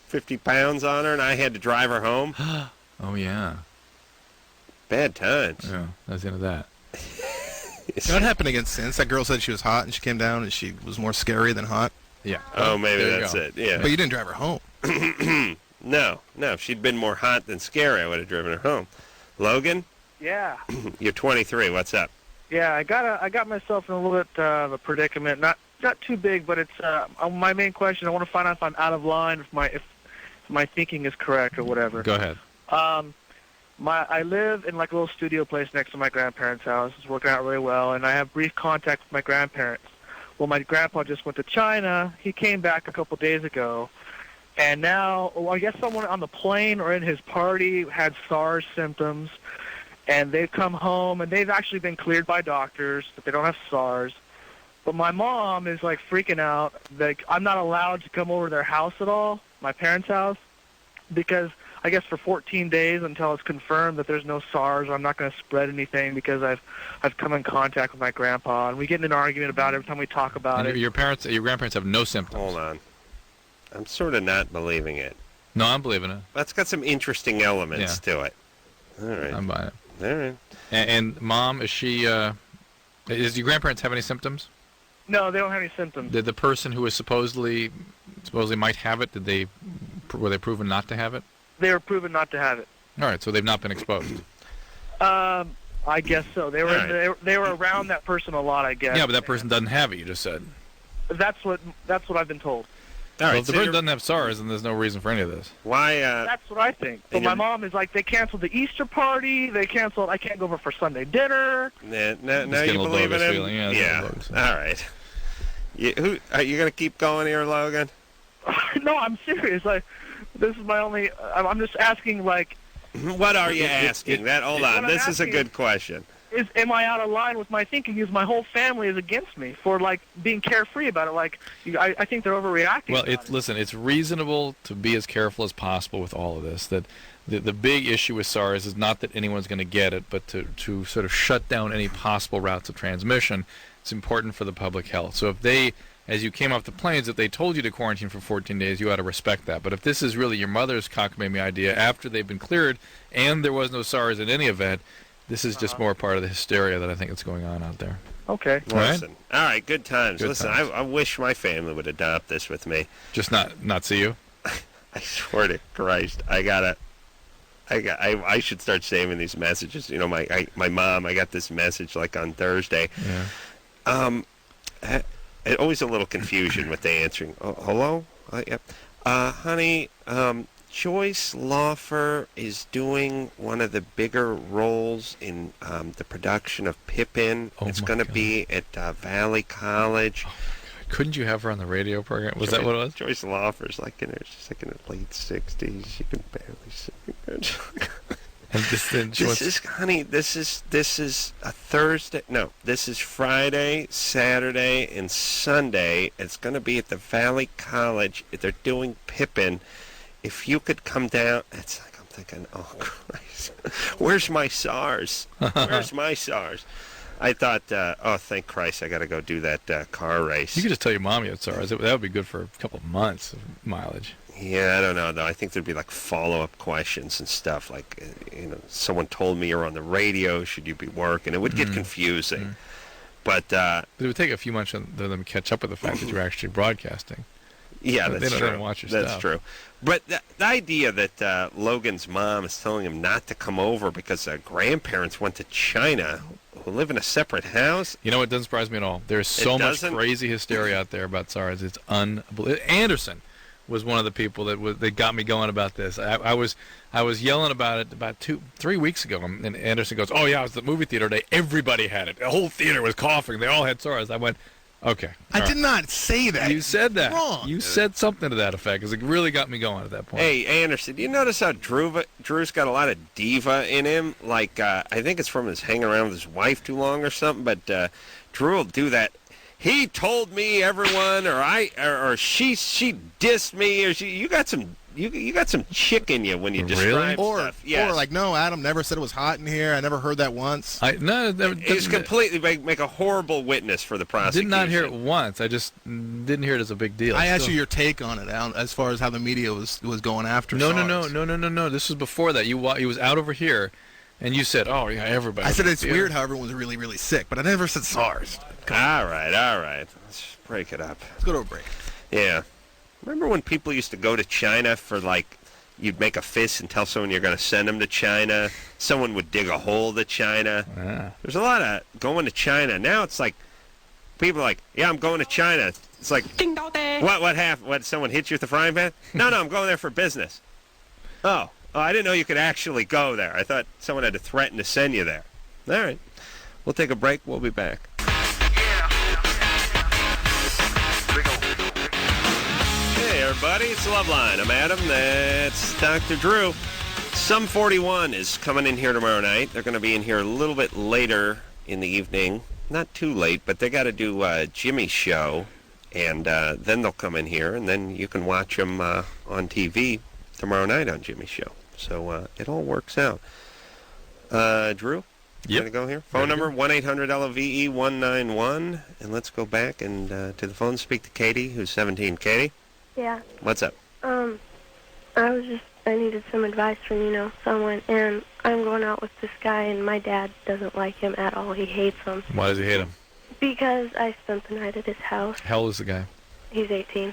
50 pounds on her, and I had to drive her home. Oh, yeah. Bad times. Yeah, that's the end of that. What happened again since? That girl said she was hot, and she came down, and she was more scary than hot. Yeah. Oh, maybe that's it. Yeah. But you didn't drive her home. No. If she'd been more hot than scary, I would have driven her home. Logan? Yeah. You're 23. What's up? Yeah, I got myself in a little bit of a predicament. Not too big, but it's my main question. I want to find out if I'm out of line, if my thinking is correct or whatever. Go ahead. I live in like a little studio place next to my grandparents' house. It's working out really well, and I have brief contact with my grandparents. Well, my grandpa just went to China. He came back a couple days ago, and now, I guess someone on the plane or in his party had SARS symptoms, and they've come home, and they've actually been cleared by doctors that they don't have SARS. But my mom is like freaking out that I'm not allowed to come over to their house at all, my parents' house, because I guess for 14 days until it's confirmed that there's no SARS, I'm not going to spread anything because I've come in contact with my grandpa, and we get in an argument about it every time we talk about it. Your grandparents have no symptoms. Hold on. I'm sort of not believing it. No, I'm believing it. That's got some interesting elements to it. All right. I'm buying it. All right. And Mom, does your grandparents have any symptoms? No, they don't have any symptoms. Did the person who was supposedly might have it, were they proven not to have it? They were proven not to have it. All right, so they've not been exposed. I guess so. They were they were around that person a lot, I guess. Yeah, but that person doesn't have it. You just said. That's what I've been told. All right, Well, if the so person you're- doesn't have SARS, then there's no reason for any of this. Why? That's what I think. But and my you're- mom is like, they canceled the Easter party. They canceled. I can't go over for Sunday dinner. Now getting you a little believe in bogus him? feeling, yeah, it's a little bogus. All right. Are you going to keep going here, Logan? No, I'm serious. Like, this is my only. I'm just asking. Like, What are you asking? Hold on. what I'm This is a asking good question. am I out of line with my thinking? Is my whole family is against me for like being carefree about it? Like, I think they're overreacting. Well, about it. listen, it's reasonable to be as careful as possible with all of this. That the big issue with SARS is not that anyone's going to get it, but to sort of shut down any possible routes of transmission. It's important for the public health. So if they, as you came off the planes, if they told you to quarantine for 14 days, you ought to respect that. But if this is really your mother's cockamamie idea after they've been cleared and there was no SARS in any event, this is just more part of the hysteria that I think is going on out there. Okay. Listen. All right, good times. Good Listen, times. I wish my family would adopt this with me. Just not see you? I swear to Christ, I should start saving these messages. You know, my mom, I got this message like on Thursday. Yeah. Always a little confusion with the answering. Oh, hello? Yep. Honey, Joyce Lawfer is doing one of the bigger roles in the production of Pippin. Oh, it's my going to God. be at Valley College. Couldn't you have her on the radio program? Was that what it was? Joyce Lawfer's like in her, she's like in her late 60s. She can barely sing. And honey, this is a Thursday. No, this is Friday, Saturday, and Sunday. It's going to be at the Valley College. They're doing Pippin. If you could come down, it's like I'm thinking, oh Christ, where's my SARS? Where's my SARS? I thought, oh thank Christ, I got to go do that car race. You could just tell your mom you had SARS. That would be good for a couple of months of mileage. Yeah, I don't know, though. I think there'd be, like, follow-up questions and stuff. Like, someone told me you're on the radio. Should you be working? It would get confusing. But it would take a few months for them to catch up with the fact that you're actually broadcasting. yeah, They that's don't true. watch your That's stuff. true. But the idea that Logan's mom is telling him not to come over because grandparents went to China who live in a separate house. You know, it doesn't surprise me at all. There's so much doesn't? crazy hysteria out there about SARS. It's unbelievable. Anderson was one of the people that got me going about this. I was yelling about it about 3 weeks ago, and Anderson goes, "Oh yeah, I was at the movie theater today. Everybody had it. The whole theater was coughing. They all had SARS." I went, "Okay." I did not say that. You said that. Wrong. You said something to that effect, because it really got me going at that point. Hey, Anderson, do you notice how Drew's got a lot of diva in him? Like, I think it's from his hanging around with his wife too long or something, but Drew will do that. He told me everyone, or she dissed me, or you got some chick in you when you describe stuff. Yes. Or like, no, Adam never said it was hot in here. I never heard that once. He's completely make a horrible witness for the prosecution. Did not hear it once. I just didn't hear it as a big deal. I asked you your take on it, Alan, as far as how the media was going after No. This was before that. He was out over here, and you said, "Oh yeah, everybody." I said it's Yeah. weird how everyone was really, really sick, but I never said SARS. All right. Let's break it up. Let's go to a break. Yeah. Remember when people used to go to China for, like, you'd make a fist and tell someone you're going to send them to China? Someone would dig a hole to China. Ah. There's a lot of going to China. Now it's like, people are like, yeah, I'm going to China. It's like, what happened? What, someone hit you with a frying pan? No, I'm going there for business. Oh, I didn't know you could actually go there. I thought someone had to threaten to send you there. All right. We'll take a break. We'll be back. Hey, everybody. It's Loveline. I'm Adam. That's Dr. Drew. Sum 41 is coming in here tomorrow night. They're going to be in here a little bit later in the evening. Not too late, but they got to do Jimmy's show, and then they'll come in here, and then you can watch them on TV tomorrow night on Jimmy's show. So it all works out. Drew, you going to go here? Phone number 1-800-LOVE-191, and let's go back and to the phone, speak to Katie, who's 17. Katie? Yeah. What's up? I needed some advice from, someone, and I'm going out with this guy, and my dad doesn't like him at all. He hates him. Why does he hate him? Because I spent the night at his house. How old is the guy? He's 18.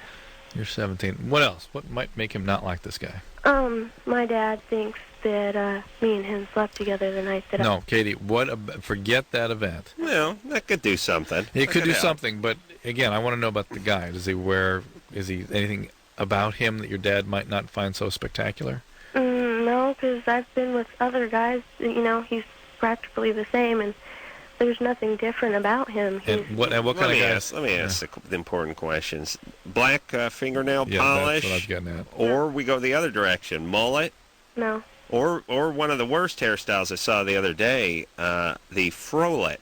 You're 17. What else? What might make him not like this guy? My dad thinks that me and him slept together the night that No, Katie, forget that event. Well, that could do something. It could do help. something, but again, I want to know about the guy. Is he anything about him that your dad might not find so spectacular? No, because I've been with other guys. He's practically the same, and there's nothing different about him. And what kind of guys? Let me ask the important questions. Black fingernail polish, that's what I was getting at. Or we go the other direction, mullet, No. or one of the worst hairstyles I saw the other day, the frolet.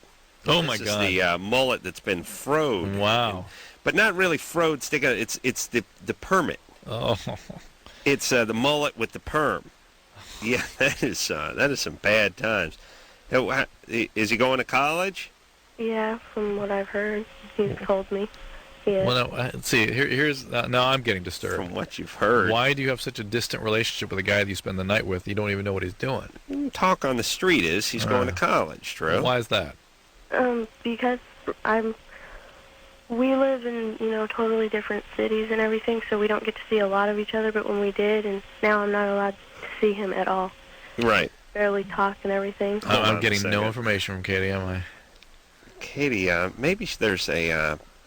Oh my This God! is the mullet that's been froed. Wow. But not really froed. It's the permit. Oh. It's the mullet with the perm. Yeah, that is some bad times. Is he going to college? Yeah, from what I've heard, he's told me. Yeah. Well, no, let's see. Here's now I'm getting disturbed. From what you've heard. Why do you have such a distant relationship with a guy that you spend the night with? You don't even know what he's doing. Talk on the street is he's going to college, Drew. Why is that? Because we live in, totally different cities and everything, so we don't get to see a lot of each other, but when we did, and now I'm not allowed to see him at all. Right. Barely talk and everything. I'm getting no information from Katie, am I? Katie, maybe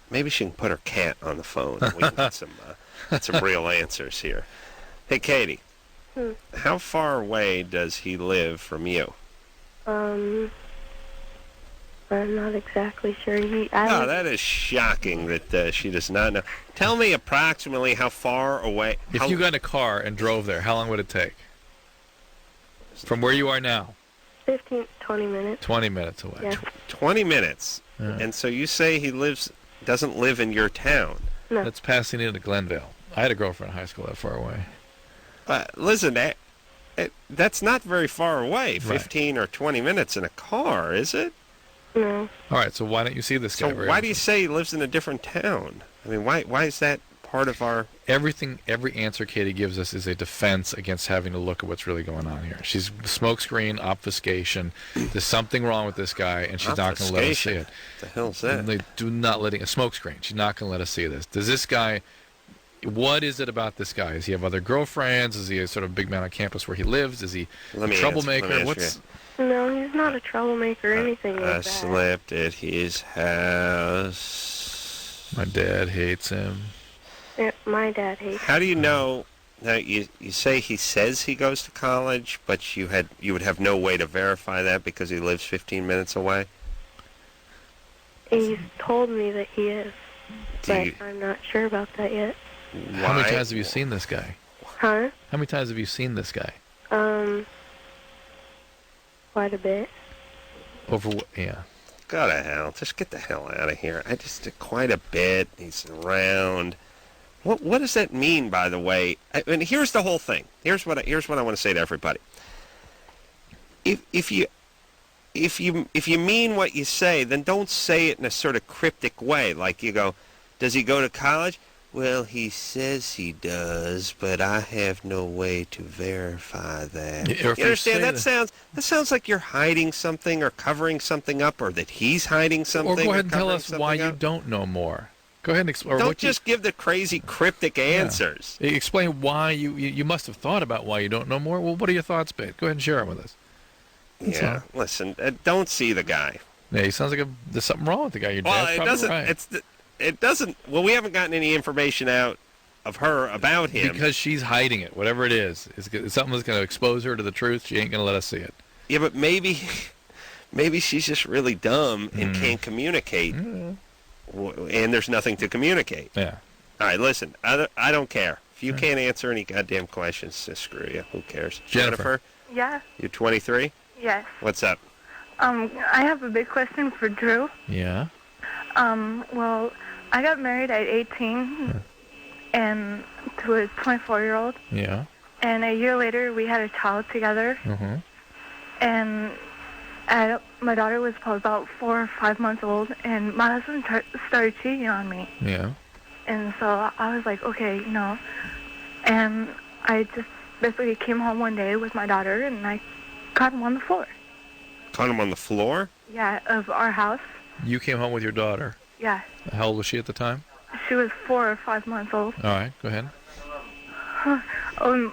maybe she can put her cat on the phone and we can get some real answers here. Hey, Katie. How far away does he live from you? I'm not exactly sure. That is shocking that she does not know. Tell me approximately how far away. If you got in a car and drove there, how long would it take? From where you are now? 15, 20 minutes. 20 minutes away. Yeah. 20 minutes. Yeah. And so you say he doesn't live in your town. No. That's Pasadena to Glenvale. I had a girlfriend in high school that far away. Listen, that's not very far away. 15 or 20 minutes in a car, is it? No. All right, so why don't you see this guy? So why do you say he lives in a different town? I mean, why is that part of our... Every answer Katie gives us is a defense against having to look at what's really going on here. She's smokescreen, obfuscation. There's something wrong with this guy, and she's not going to let us see it. What the hell is that? They do not letting a smokescreen. She's not going to let us see this. Does this guy... What is it about this guy? Does he have other girlfriends? Is he a sort of big man on campus where he lives? Is he a troublemaker? No, he's not a troublemaker or anything like that. I slept at his house. My dad hates him. Yeah, my dad hates him. How do you know? Now you say he says he goes to college, but you would have no way to verify that because he lives 15 minutes away? He's told me that he is, but I'm not sure about that yet. Why? How many times have you seen this guy? Huh? How many times have you seen this guy? Quite a bit. Yeah. Go to hell. Just get the hell out of here. I just did quite a bit. He's around. What does that mean, by the way? And here's the whole thing. Here's what I want to say to everybody. If you mean what you say, then don't say it in a sort of cryptic way. Like you go, does he go to college? Well, he says he does, but I have no way to verify that. You understand? That sounds like you're hiding something or covering something up, or that he's hiding something. Or go ahead and tell us why you don't know more. Go ahead and explain. Don't just give the crazy cryptic answers. Yeah. Explain why you must have thought about why you don't know more. Well, what are your thoughts, babe? Go ahead and share them with us. Yeah, listen, don't see the guy. Yeah, he sounds like there's something wrong with the guy. Your dad's probably right. It doesn't. Well, we haven't gotten any information out of her about him because she's hiding it. Whatever it is, it's something that's going to expose her to the truth. She ain't going to let us see it. Yeah, but maybe she's just really dumb and can't communicate, and there's nothing to communicate. Yeah. All right, listen. I don't care if you can't answer any goddamn questions. Just screw you. Who cares? Jennifer. Yeah. You're 23. Yes. What's up? I have a big question for Drew. Yeah. Well, I got married at 18 and to a 24-year-old. Yeah. And a year later, we had a child together. Mm-hmm. And my daughter was probably about 4 or 5 months old, and my husband started cheating on me. Yeah. And so I was like, okay, And I just basically came home one day with my daughter, and I caught him on the floor. Caught him on the floor? Yeah, of our house. You came home with your daughter. Yeah. How old was she at the time? She was 4 or 5 months old. All right, go ahead.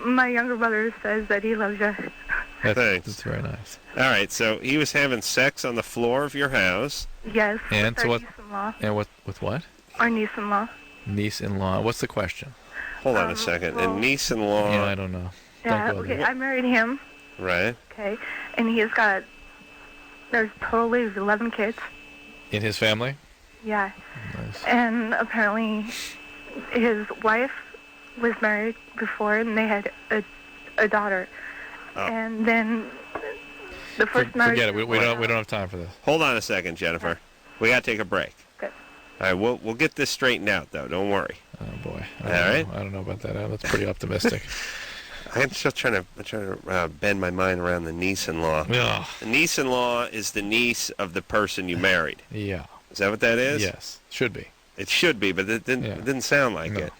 My younger brother says that he loves you. Thanks. That's very nice. All right, so he was having sex on the floor of your house. Yes. And with so our what? niece-in-law. And with what? Our niece-in-law. Niece-in-law. What's the question? Hold on a second. A niece-in-law. Yeah, I don't know. Yeah, Don't go okay, there. I married him. Right. Okay, and there's totally 11 kids. In his family? Yeah. Nice. And apparently his wife was married before, and they had a daughter. Oh. And then the first marriage... Forget it. We don't have time for this. Hold on a second, Jennifer. We got to take a break. Good. All right, we'll get this straightened out, though. Don't worry. Oh, boy. All right. I don't know about that. That's pretty optimistic. I'm still trying to bend my mind around the niece-in-law. Ugh. The niece-in-law is the niece of the person you married. Yeah. Is that what that is? Yes. Should be. It should be, but it didn't sound like it.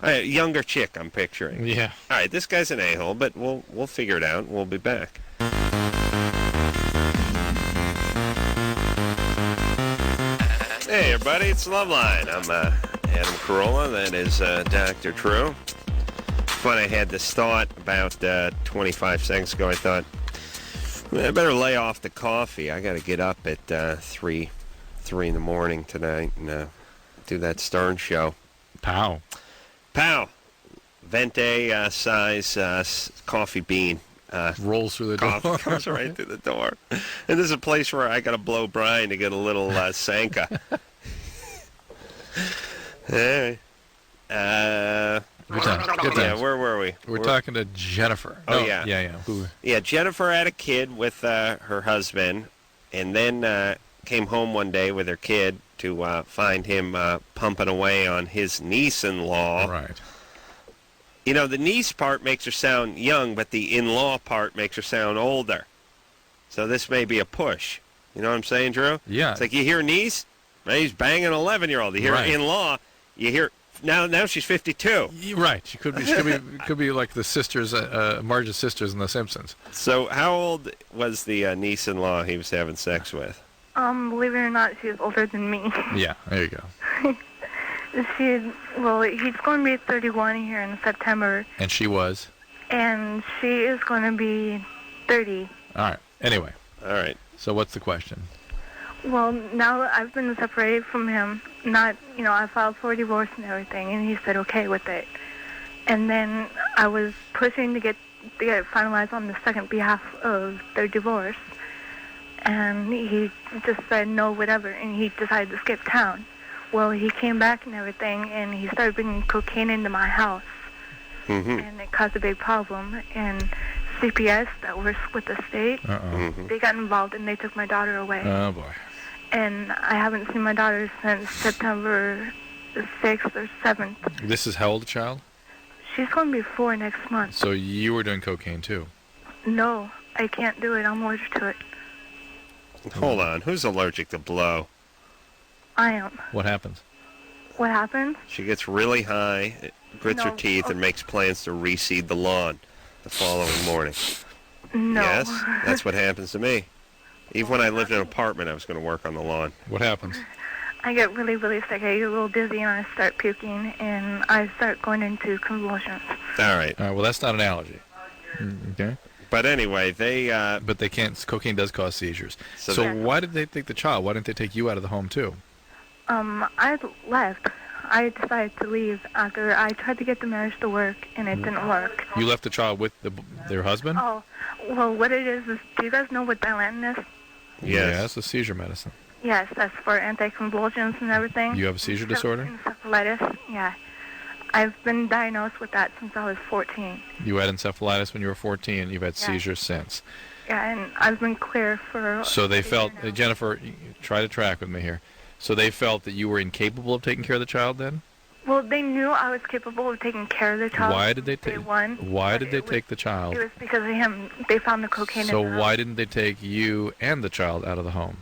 All right, younger chick, I'm picturing. Yeah. All right, this guy's an a-hole, but we'll figure it out. We'll be back. Hey, everybody, it's Loveline. I'm Adam Carolla. That is Dr. Drew. Fun, I had this thought about 25 seconds ago. I thought, I better lay off the coffee. I got to get up at 3 in the morning tonight and do that Stern show. Pow. Vente size coffee bean. Rolls through the door. Goes right through the door. And this is a place where I got to blow Brian to get a little Sanka. Hey. Good times. Yeah, where were we? We're talking to Jennifer. Oh, No, yeah. Yeah. Who? Yeah, Jennifer had a kid with her husband, and then came home one day with her kid to find him pumping away on his niece-in-law. Right. You know, the niece part makes her sound young, but the in-law part makes her sound older. So this may be a push. You know what I'm saying, Drew? Yeah. It's like you hear niece, right, he's banging an 11-year-old. You hear Right. in-law, you hear now she's 52. Right. She could be like the sisters, Marge's sisters in The Simpsons. So how old was the niece-in-law he was having sex with? Believe it or not, she's older than me. Yeah. There you go. He's going to be 31 here in September, And she was. and she is going to be 30. All right. Anyway. All right. So what's the question? Well, now I've been separated from him. I filed for divorce and everything, and he said okay with it. And then I was pushing to get it finalized on the second behalf of their divorce, and he just said no, whatever, and he decided to skip town. Well, he came back and everything, and he started bringing cocaine into my house, and it caused a big problem. And CPS, that works with the state, they got involved, and they took my daughter away. Oh, boy. And I haven't seen my daughter since September the 6th or 7th. This is how old a child? She's going to be 4 next month. So you were doing cocaine, too? No, I can't do it. I'm allergic to it. Hold on. Who's allergic to blow? I am. What happens? What happened? She gets really high, grits her No. teeth, and makes plans to reseed the lawn the following morning. No. Yes, that's what happens to me. Even when I lived in an apartment, I was going to work on the lawn. What happens? I get really, really sick. I get a little dizzy, and I start puking, and I start going into convulsions. All right. Well, that's not an allergy. Okay. But anyway, they... But they can't... Cocaine does cause seizures. So So why did they take the child? Why didn't they take you out of the home, too? I left. I decided to leave after I tried to get the marriage to work, and it didn't work. You left the child with their husband? Oh, well, what it is, do you guys know what Dilantin is? Yes, a seizure medicine. Yes, that's for anticonvulsants and everything. You have a seizure disorder? Encephalitis, yeah. I've been diagnosed with that since I was 14. You had encephalitis when you were 14. You've had seizures since. Yeah, and I've been clear for... So they felt... Jennifer, try to track with me here. So they felt that you were incapable of taking care of the child then? Well, they knew I was capable of taking care of the child. Why did they take... Why did they take the child? It was because of him. They found the cocaine So in the why house. didn't they take you and the child out of the home?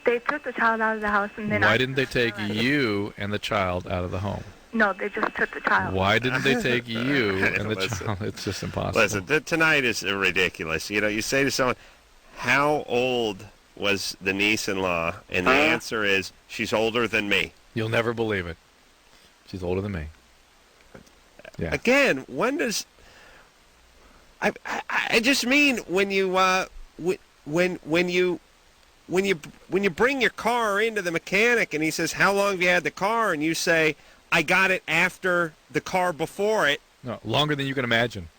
They took the child out of the house, and then Why didn't they take you and the child out of the home? No, they just took the child. Why didn't they take you and the child? It's just impossible. Listen, tonight is ridiculous. You know, you say to someone, how old was the niece-in-law? And the answer is, she's older than me. You'll never believe it. She's older than me. Yeah. Again, when does... I just mean when you when you bring your car into the mechanic and he says, how long have you had the car? And you say, I got it after the car before it. No, longer than you can imagine.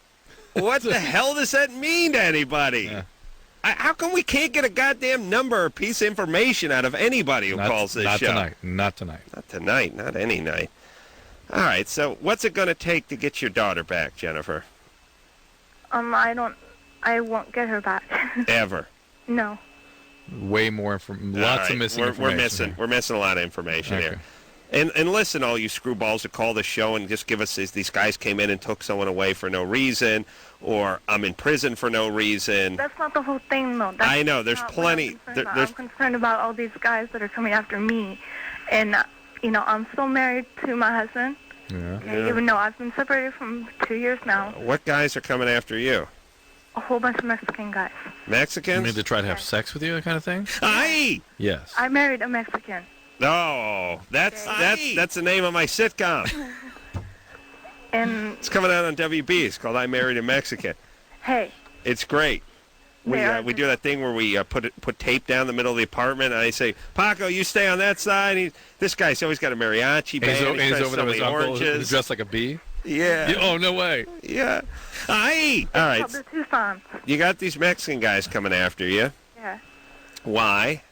What the hell does that mean to anybody? Yeah. How come we can't get a goddamn number or piece of information out of anybody who calls this show? Not tonight. Not tonight. Not any night. All right, so what's it going to take to get your daughter back, Jennifer? I won't get her back. Ever? No. Way more lots of missing information. We're missing a lot of information here. And listen, all you screwballs who call the show and just give us these guys came in and took someone away for no reason, or I'm in prison for no reason. That's not the whole thing, though. I know. There's plenty. I'm concerned about all these guys that are coming after me. And, I'm still married to my husband. Yeah. Even though I've been separated from 2 years now. What guys are coming after you? A whole bunch of Mexican guys. Mexicans? You mean to try to have sex with you, that kind of thing? Aye! Yes. I married a Mexican. Oh, that's the name of my sitcom. And it's coming out on WB. It's called I Married a Mexican. Hey. It's great. We do that thing where we put tape down the middle of the apartment, and I say, Paco, you stay on that side. This guy's always got a mariachi band. He's over there with his uncle oranges. who's dressed like a bee? Yeah. Oh, no way. Yeah. Aye. All right. The Tucson. You got these Mexican guys coming after you. Yeah. Why?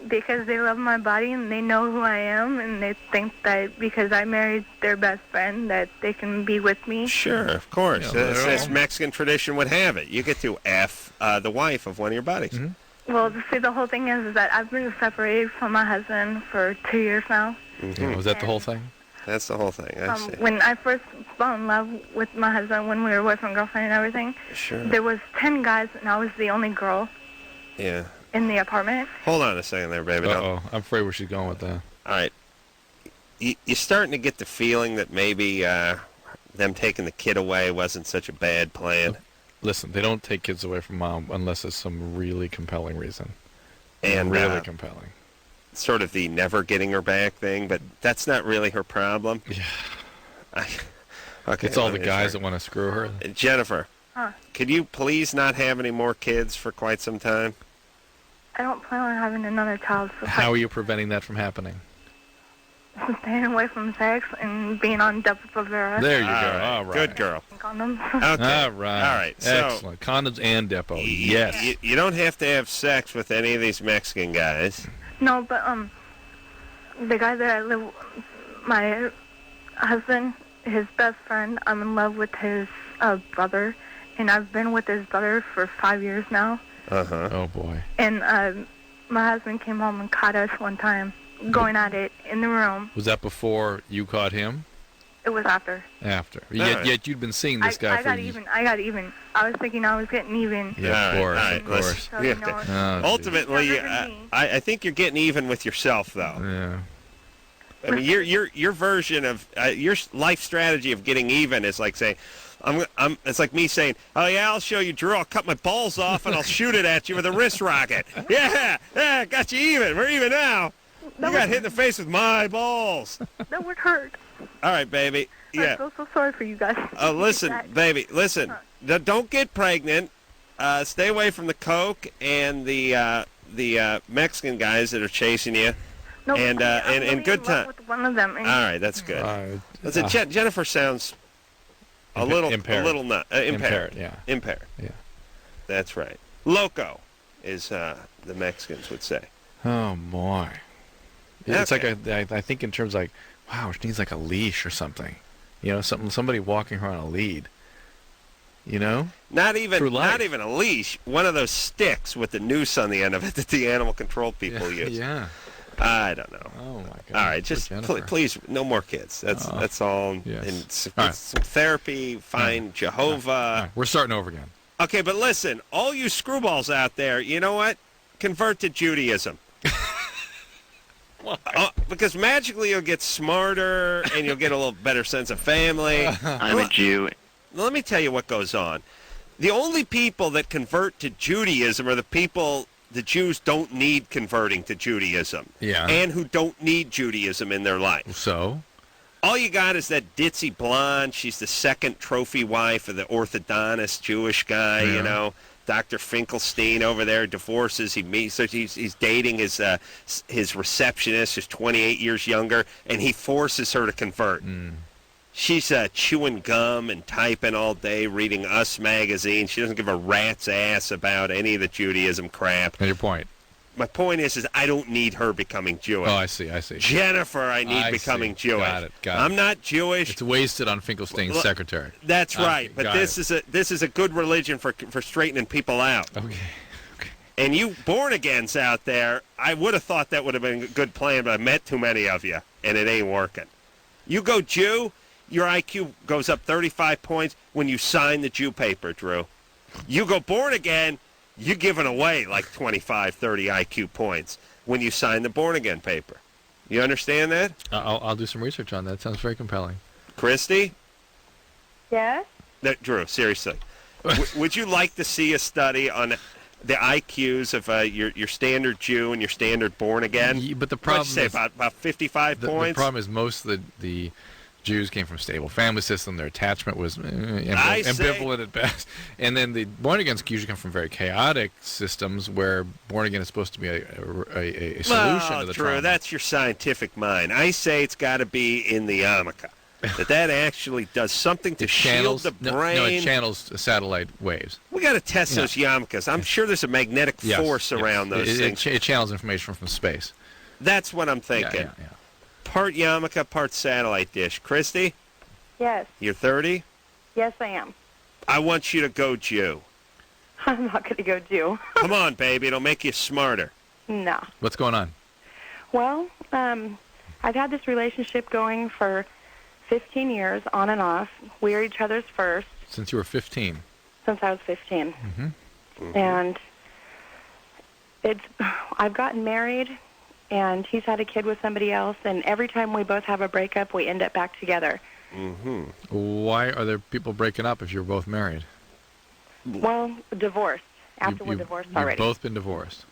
Because they love my body and they know who I am, and they think that because I married their best friend that they can be with me. Sure, of course. This Mexican tradition would have it. You get to F the wife of one of your buddies. Mm-hmm. Well, see, the whole thing is that I've been separated from my husband for 2 years now. Mm-hmm. Was that the whole thing? That's the whole thing. I see. When I first fell in love with my husband, when we were boyfriend, girlfriend, and everything, there was 10 guys, and I was the only girl. Yeah. In the apartment. Hold on a second there, baby. Uh-oh. I'm afraid where she's going with that. All right. You're starting to get the feeling that maybe them taking the kid away wasn't such a bad plan. Listen, they don't take kids away from mom unless it's some really compelling reason. And really compelling. Sort of the never getting her back thing, but that's not really her problem. Yeah. Okay. It's all the guys that want to screw her. Jennifer, could you please not have any more kids for quite some time? I don't plan on having another child. How are you preventing that from happening? Staying away from sex and being on Depo-Provera. There you go. All right. Good girl. Condoms. Okay. All right. So, excellent. Condoms and Depo. Yes. You don't have to have sex with any of these Mexican guys. No, but the guy that I live, my husband, his best friend, I'm in love with his brother, and I've been with his brother for 5 years now. Uh-huh. Oh, boy. And my husband came home and caught us one time going at it in the room. Was that before you caught him? It was after. After. Yet you'd been seeing this guy I got even. I was thinking I was getting even. Yeah, of course. Of course. So, you know, ultimately, I think you're getting even with yourself, though. Yeah. I mean, your version of your life strategy of getting even is like saying, it's like me saying, oh yeah, I'll show you, Drew. I'll cut my balls off and I'll shoot it at you with a wrist rocket. Yeah, got you even. We're even now. You got hit in the face with my balls. That would hurt. All right, baby. Yeah. I feel so sorry for you guys. Listen, baby. Listen. Don't get pregnant. Stay away from the coke and the Mexican guys that are chasing you. No, and good time. With one of them. All right, that's good. Listen, Jennifer sounds a little impaired. Impaired. Yeah. Impaired. Yeah. That's right. Loco, is the Mexicans would say. Oh boy. Okay. It's like I think in terms like, wow, she needs like a leash or something. You know, somebody walking her on a lead. You know? Not even a leash. One of those sticks with the noose on the end of it that the animal control people use. Yeah. I don't know. Oh my God. All right, just please, no more kids. That's all. Yes. And some therapy. Find Jehovah. All right. We're starting over again. Okay, but listen, all you screwballs out there, you know what? Convert to Judaism. Because magically you'll get smarter and you'll get a little better sense of family. I'm a Jew. Let me tell you what goes on. The only people that convert to Judaism are the Jews don't need converting to Judaism. Yeah. And who don't need Judaism in their life. So? All you got is that ditzy blonde. She's the second trophy wife of the orthodontist Jewish guy, you know. Dr. Finkelstein over there divorces. He meets, so he's dating his receptionist, who's 28 years younger, and he forces her to convert. She's chewing gum and typing all day, reading Us magazine. She doesn't give a rat's ass about any of the Judaism crap. And your point? My point is I don't need her becoming Jewish. Oh, I see. Jennifer, I need becoming Jewish. Got it. I'm not Jewish. It's wasted on Finkelstein's secretary. That's right. But this is a good religion for straightening people out. Okay. And you born-agains out there, I would have thought that would have been a good plan, but I met too many of you, and it ain't working. You go Jew, your IQ goes up 35 points when you sign the Jew paper, Drew. You go born-again, you're giving away like 25, 30 IQ points when you sign the born-again paper. You understand that? I'll do some research on that. Sounds very compelling. Christy? Yes? No, Drew, seriously. Would you like to see a study on the IQs of your standard Jew and your standard born-again? Yeah, but the problem is about 55 points? The problem is most of the Jews came from stable family system. Their attachment was ambivalent at best. And then the born-agains usually come from very chaotic systems where born-again is supposed to be a solution to the Drew, trauma. that's your scientific mind. I say it's got to be in the yarmulke. That actually does something to shield the brain. No, it channels satellite waves. We got to test those yarmulkes. I'm sure there's a magnetic force around those things. It channels information from space. That's what I'm thinking. Yeah. Part yarmulke, part satellite dish. Christy? Yes. You're 30? Yes, I am. I want you to go Jew. I'm not going to go Jew. Come on, baby. It'll make you smarter. No. What's going on? Well, I've had this relationship going for 15 years, on and off. We are each other's first. Since you were 15? Since I was 15. Mm-hmm. And I've gotten married, and he's had a kid with somebody else, and every time we both have a breakup, we end up back together. Mm-hmm. Why are there people breaking up if you're both married? Well, divorced. After we're divorced already. You've both been divorced?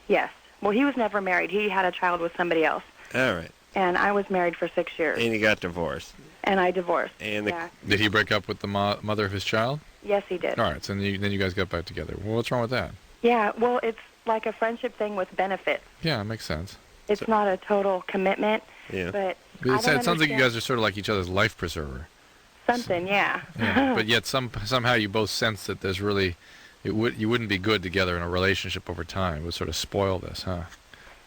Yes. Well, he was never married. He had a child with somebody else. All right. And I was married for 6 years. And you got divorced. And I divorced. And Did he break up with the mother of his child? Yes, he did. All right, so then you guys got back together. Well, what's wrong with that? Yeah, well, it's like a friendship thing with benefits. Yeah, it makes sense. It's not a total commitment. Yeah. But it sounds like you guys are sort of like each other's life preserver. Something, yeah. But yet somehow you both sense that there's really, you wouldn't be good together in a relationship over time. It would sort of spoil this, huh?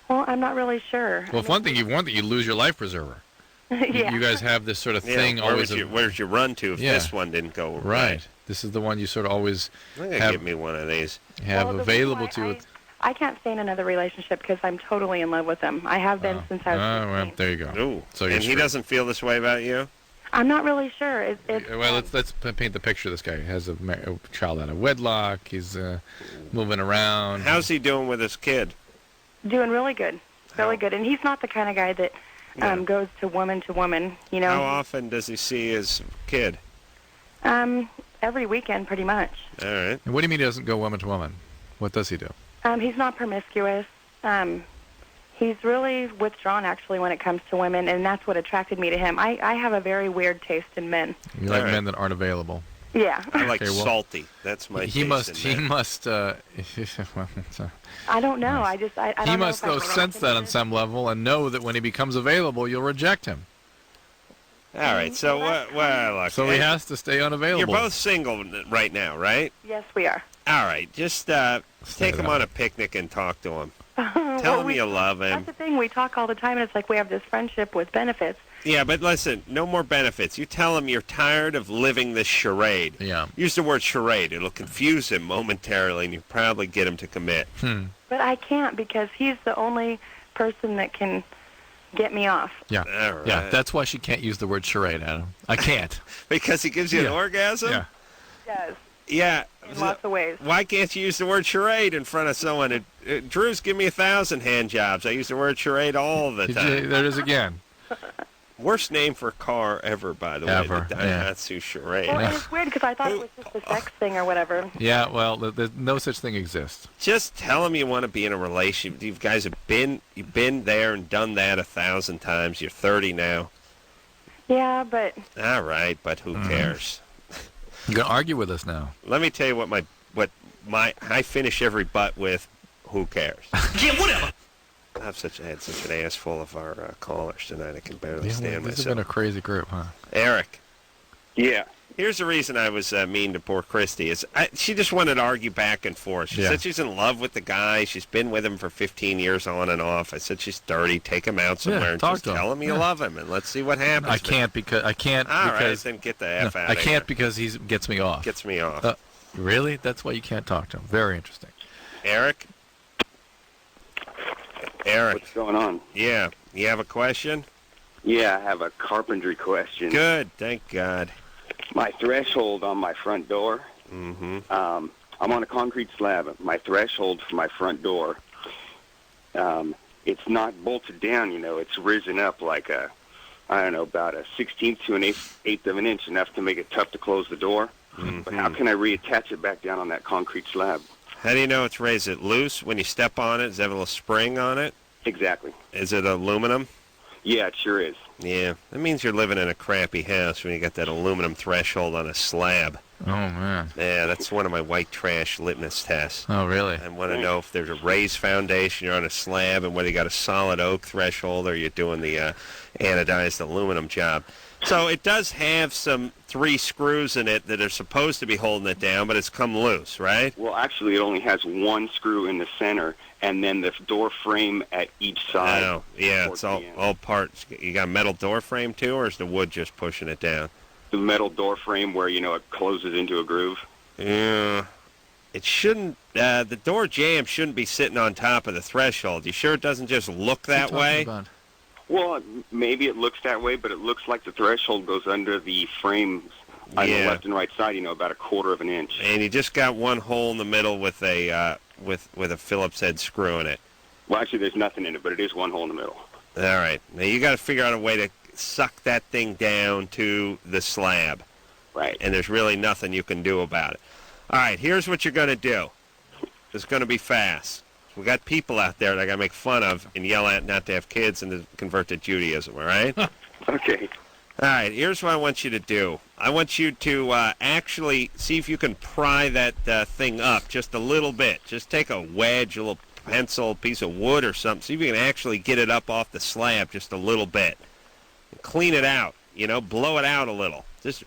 Well, I'm not really sure. Well, if one thing you lose your life preserver. Yeah. You guys have this sort of thing where'd you run to if this one didn't go right? This is the one you sort of always give me one of these. Have available to it. I can't stay in another relationship because I'm totally in love with him. I have been since I was 15. Well, there you go. Ooh. So and he doesn't feel this way about you? I'm not really sure. Well, let's paint the picture. This guy has a child out of wedlock. He's moving around. How's he doing with his kid? Doing really good. Really good. And he's not the kind of guy that goes to woman, you know. How often does he see his kid? Every weekend, pretty much. All right. And what do you mean he doesn't go woman to woman? What does he do? He's not promiscuous. He's really withdrawn, actually, when it comes to women, and that's what attracted me to him. I have a very weird taste in men. You like men that aren't available. Yeah. I like salty. That's my taste in men. I don't know. Nice. I don't he know must, though, sense that on some level and know that when he becomes available, you'll reject him. All right. So, look. So he has to stay unavailable. You're both single right now, right? Yes, we are. All right. Just take him on a picnic and talk to him. Tell him you love him. That's the thing. We talk all the time, and it's like we have this friendship with benefits. Yeah, but listen, no more benefits. You tell him you're tired of living this charade. Yeah. Use the word charade. It'll confuse him momentarily, and you probably get him to commit. But I can't because he's the only person that can get me off. Yeah. All right. Yeah, that's why she can't use the word charade, Adam. I can't. Because he gives you an orgasm? Yeah. Yes. Yeah. In lots of ways. Why can't you use the word charade in front of someone? Drew's give me 1,000 hand jobs. I use the word charade all the time. There it is again. Worst name for a car ever, by the way. Ever, The Daihatsu Charade. Well, it's weird because I thought it was just a sex thing or whatever. Yeah, well, no such thing exists. Just tell him you want to be in a relationship. You guys have been there and done that 1,000 times. You're 30 now. Yeah, but... All right, but who cares? You're going to argue with us now. Let me tell you what I finish every butt with, who cares? Yeah, whatever. I had such an ass full of our callers tonight. I can barely stand This has myself. been a crazy group, huh? Eric. Yeah. Here's the reason I was mean to poor Christy. She just wanted to argue back and forth. She said she's in love with the guy. She's been with him for 15 years on and off. I said she's dirty. Take him out somewhere and just tell him you love him, and let's see what happens. I can't because All right, then get the F out of here. I can't because he gets me off. Gets me off. Really? That's why you can't talk to him. Very interesting. Eric? What's going on? Yeah. You have a question? Yeah, I have a carpentry question. Good. Thank God. My threshold on my front door. Mm-hmm. I'm on a concrete slab. My threshold for my front door, it's not bolted down, it's risen up like about a 16th to an eighth of an inch, enough to make it tough to close the door. Mm-hmm. But how can I reattach it back down on that concrete slab? How do you know it's raised? Is it loose when you step on it? Does it have a little spring on it? Exactly. Is it aluminum? Yeah, it sure is. Yeah, that means you're living in a crappy house when you got that aluminum threshold on a slab. Oh, man. Yeah, that's one of my white trash litmus tests. Oh, really? I want to know if there's a raised foundation, you're on a slab, and whether you got a solid oak threshold or you're doing the anodized aluminum job. So it does have some 3 screws in it that are supposed to be holding it down, but it's come loose, right? Well, actually, it only has 1 screw in the center, and then the door frame at each side. Oh, yeah, it's all parts. You got a metal door frame, too, or is the wood just pushing it down? The metal door frame where, it closes into a groove. Yeah. It shouldn't, the door jamb shouldn't be sitting on top of the threshold. You sure it doesn't just look that way? Well, maybe it looks that way, but it looks like the threshold goes under the frames on the left and right side, about a 1/4 of an inch. And you just got 1 hole in the middle with a with a Phillips head screw in it. Well, actually, there's nothing in it, but it is 1 hole in the middle. All right. Now you got to figure out a way to suck that thing down to the slab. Right. And there's really nothing you can do about it. All right. Here's what you're going to do. It's going to be fast. We got people out there that I got to make fun of and yell at not to have kids and to convert to Judaism, all right? Okay. All right, here's what I want you to do. I want you to actually see if you can pry that thing up just a little bit. Just take a wedge, a little pencil, piece of wood or something. See if you can actually get it up off the slab just a little bit. Clean it out, blow it out a little. Just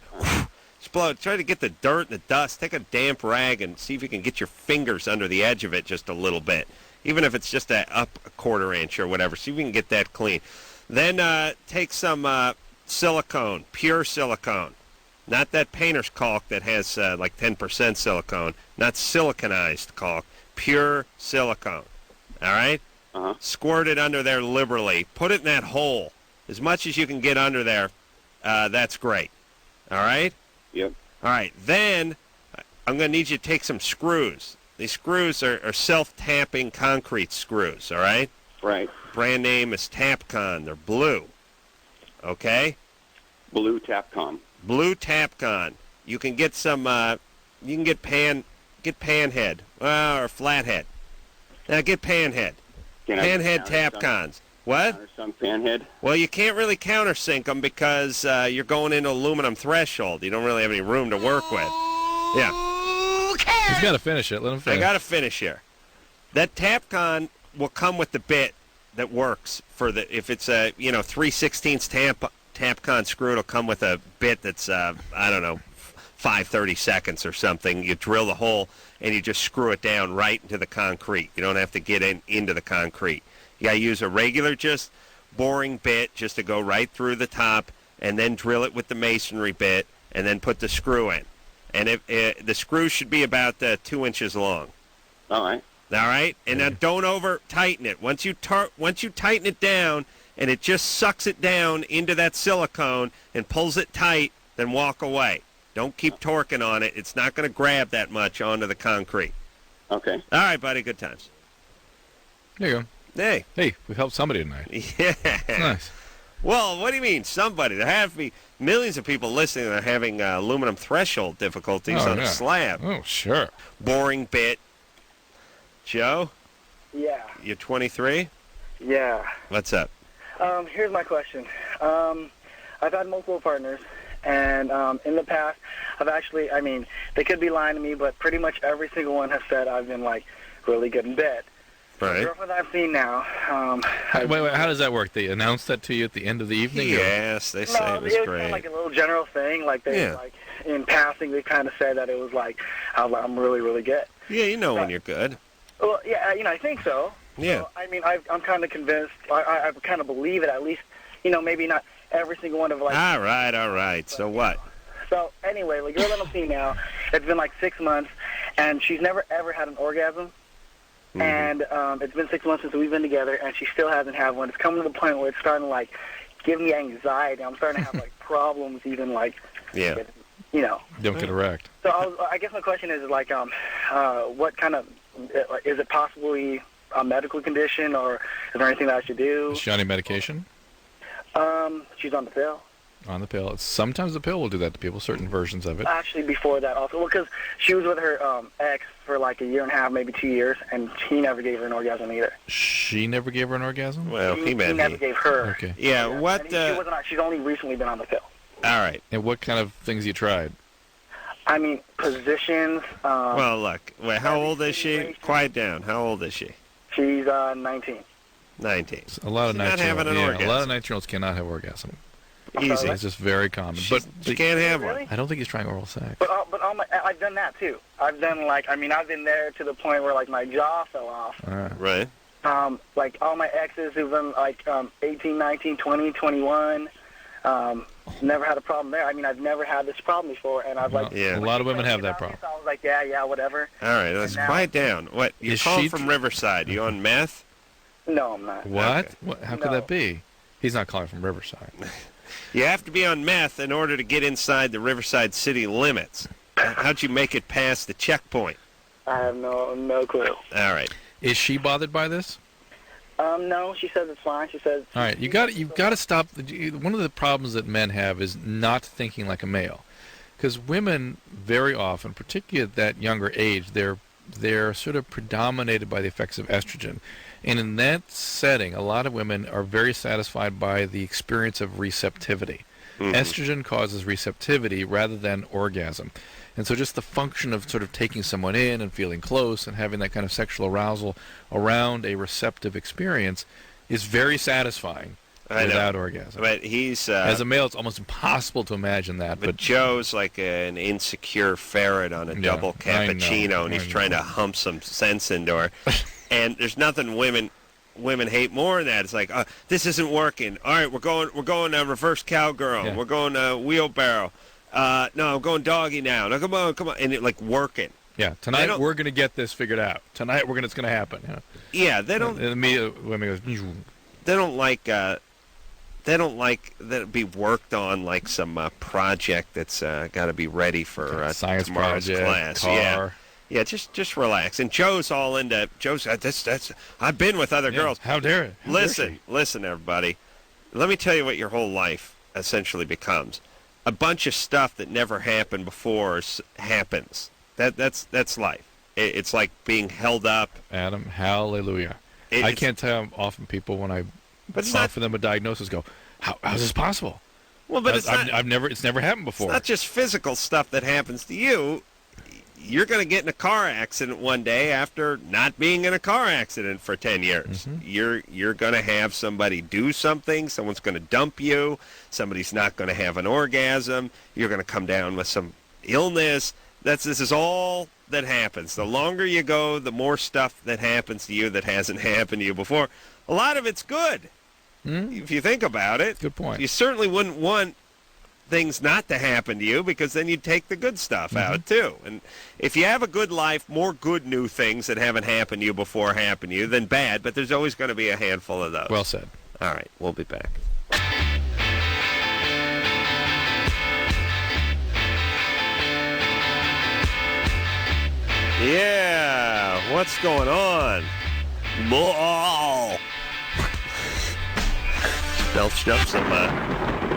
blow it. Try to get the dirt and the dust. Take a damp rag and see if you can get your fingers under the edge of it just a little bit. Even if it's just up a 1/4 inch or whatever. See if you can get that clean. Then take some silicone, pure silicone. Not that painter's caulk that has like 10% silicone. Not siliconized caulk. Pure silicone. All right? Uh-huh. Squirt it under there liberally. Put it in that hole. As much as you can get under there, that's great. All right? Yep. All right. Then I'm going to need you to take some screws. These screws are self-tapping concrete screws, all right? Right. Brand name is Tapcon. They're blue. Okay? Blue Tapcon. Blue Tapcon. You can get some, you can get panhead, or flathead. Now get panhead. Panhead Tapcons. What? Some panhead? Well, you can't really countersink them because you're going into aluminum threshold. You don't really have any room to work with. Yeah. He's got to finish it. Let him finish. I got to finish here. That Tapcon will come with the bit that works for the, if it's a, 3/16 Tapcon screw, it'll come with a bit that's, 5/30 seconds or something. You drill the hole and you just screw it down right into the concrete. You don't have to get into the concrete. You got to use a regular just boring bit just to go right through the top and then drill it with the masonry bit and then put the screw in. And the screw should be about 2 inches long. All right. All right? And now don't over-tighten it. Once you tighten it down and it just sucks it down into that silicone and pulls it tight, then walk away. Don't keep torquing on it. It's not going to grab that much onto the concrete. Okay. All right, buddy. Good times. There you go. Hey. Hey, we helped somebody tonight. Yeah. Nice. Well, what do you mean, somebody? There have to be millions of people listening that are having aluminum threshold difficulties on a slab. Oh, sure. Boring bit. Joe? Yeah. You're 23? Yeah. What's up? Here's my question. I've had multiple partners, And in the past, they could be lying to me, but pretty much every single one has said I've been, like, really good in bed. Right. The girlfriend I've seen now. Wait, how does that work? They announce that to you at the end of the evening? Yes, they say it was kind great. of like a little general thing. Like, like, in passing, they kind of said that it was like, I'm really, really good. Yeah, you know when you're good. Well, yeah, I think so. Yeah. So, I'm kind of convinced. I kind of believe it, at least, maybe not every single one of, like... All right. So what? So, anyway, the girl that I'm seeing now, it's been, like, 6 months, and she's never, ever had an orgasm. Mm-hmm. And it's been 6 months since we've been together, and she still hasn't had one. It's coming to the point where it's starting to, like, give me anxiety. I'm starting to have, like, problems even, like... Yeah. With, Don't get erect. So I guess my question is, like, what kind of... Is it possibly a medical condition, or is there anything that I should do? Is she on any medication? She's on the pill. On the pill. Sometimes the pill will do that to people, certain versions of it. Actually, before that also. Because she was with her ex for like a year and a half, maybe 2 years, and he never gave her an orgasm either. She never gave her an orgasm? Well, he never gave her. Okay. Yeah, what... she's only recently been on the pill. All right. And what kind of things you tried? Positions. Well, look. Wait, how old is she? Quiet down. How old is she? She's 19. 19. A lot of 19-year-olds. A lot of 19-year-olds cannot have orgasm. Easy. It's just very common. But she can't have one. I don't think he's trying oral sex. But I've done that too. I've done I've been there to the point where like my jaw fell off. Right. Like all my exes who've been like 18, 19, 20, 21. Never had a problem there. I've never had this problem before, and I've a lot of women have that problem. So I was like, yeah, whatever. All right, let's quiet down. What? You're calling from Riverside. You on meth? No, I'm not. What? Okay. How could that be? He's not calling from Riverside. You have to be on meth in order to get inside the Riverside city limits. How'd you make it past the checkpoint? I have no clue. All right. Is she bothered by this? No, she says it's fine. She says... All right, you've got to stop. One of the problems that men have is not thinking like a male. Because women, very often, particularly at that younger age, they're sort of predominated by the effects of estrogen. And in that setting, a lot of women are very satisfied by the experience of receptivity. Mm-hmm. Estrogen causes receptivity rather than orgasm. And so just the function of sort of taking someone in and feeling close and having that kind of sexual arousal around a receptive experience is very satisfying without orgasm. But he's... as a male, it's almost impossible to imagine that. But Joe's like an insecure ferret on a double cappuccino, and he's trying to hump some sense into her. And there's nothing women hate more than that. It's like, this isn't working. All right, we're going reverse cowgirl. Yeah. We're going wheelbarrow. No, I'm going doggy now. No, come on. And it like working. Yeah, tonight we're going to get this figured out. Tonight it's going to happen. You know? Yeah, they don't... And women goes... They don't like that it be worked on like some project that's got to be ready for science tomorrow's project, class. Car. Yeah, just relax. And Joe's all into... Joe's, that's I've been with other girls. How dare it? Listen, everybody. Let me tell you what your whole life essentially becomes. A bunch of stuff that never happened before happens. That's life. It's like being held up. Adam, hallelujah. I can't tell how often people, when I offer them a diagnosis, go, how's this possible? Well, but it's never happened before. It's not just physical stuff that happens to you. You're going to get in a car accident one day after not being in a car accident for 10 years. Mm-hmm. You're going to have somebody do something. Someone's going to dump you. Somebody's not going to have an orgasm. You're going to come down with some illness. This is all that happens. The longer you go, the more stuff that happens to you that hasn't happened to you before. A lot of it's good, if you think about it. Good point. You certainly wouldn't want things not to happen to you, because then you'd take the good stuff out too. And if you have a good life, more good new things that haven't happened to you before happen to you than bad, but there's always going to be a handful of those. Well said. All right, we'll be back. Yeah, what's going on? Ball. Belched up some.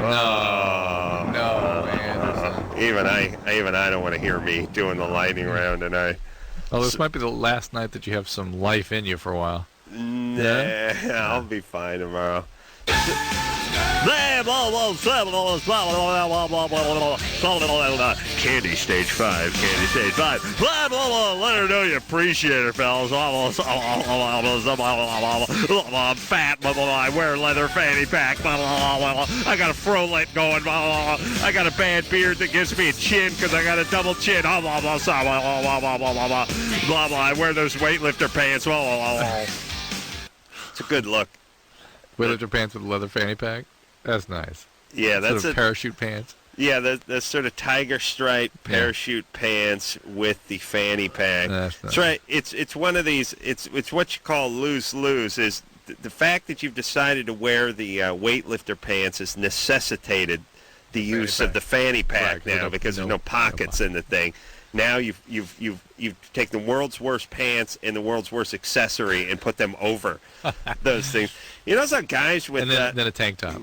No, man. Even I don't want to hear me doing the lightning round tonight. Oh, this might be the last night that you have some life in you for a while. Nah, I'll be fine tomorrow. Candy stage 5. Candy stage 5. Let her know you appreciate her, fellas. I'm fat. I wear a leather fanny pack. I got a frolet going. I got a bad beard that gives me a chin because I got a double chin. I wear those weightlifter pants. It's a good look. Weightlifter pants with a leather fanny pack? That's nice. Yeah, that's sort of parachute pants. Yeah, that's sort of tiger stripe parachute pants with the fanny pack. That's right. It's one of these. It's what you call lose-lose. Is the fact that you've decided to wear the weightlifter pants has necessitated the use of the fanny pack now because there's no pockets in the thing. Now you've taken the world's worst pants and the world's worst accessory and put them over those things. You know, some guys with and then a tank top.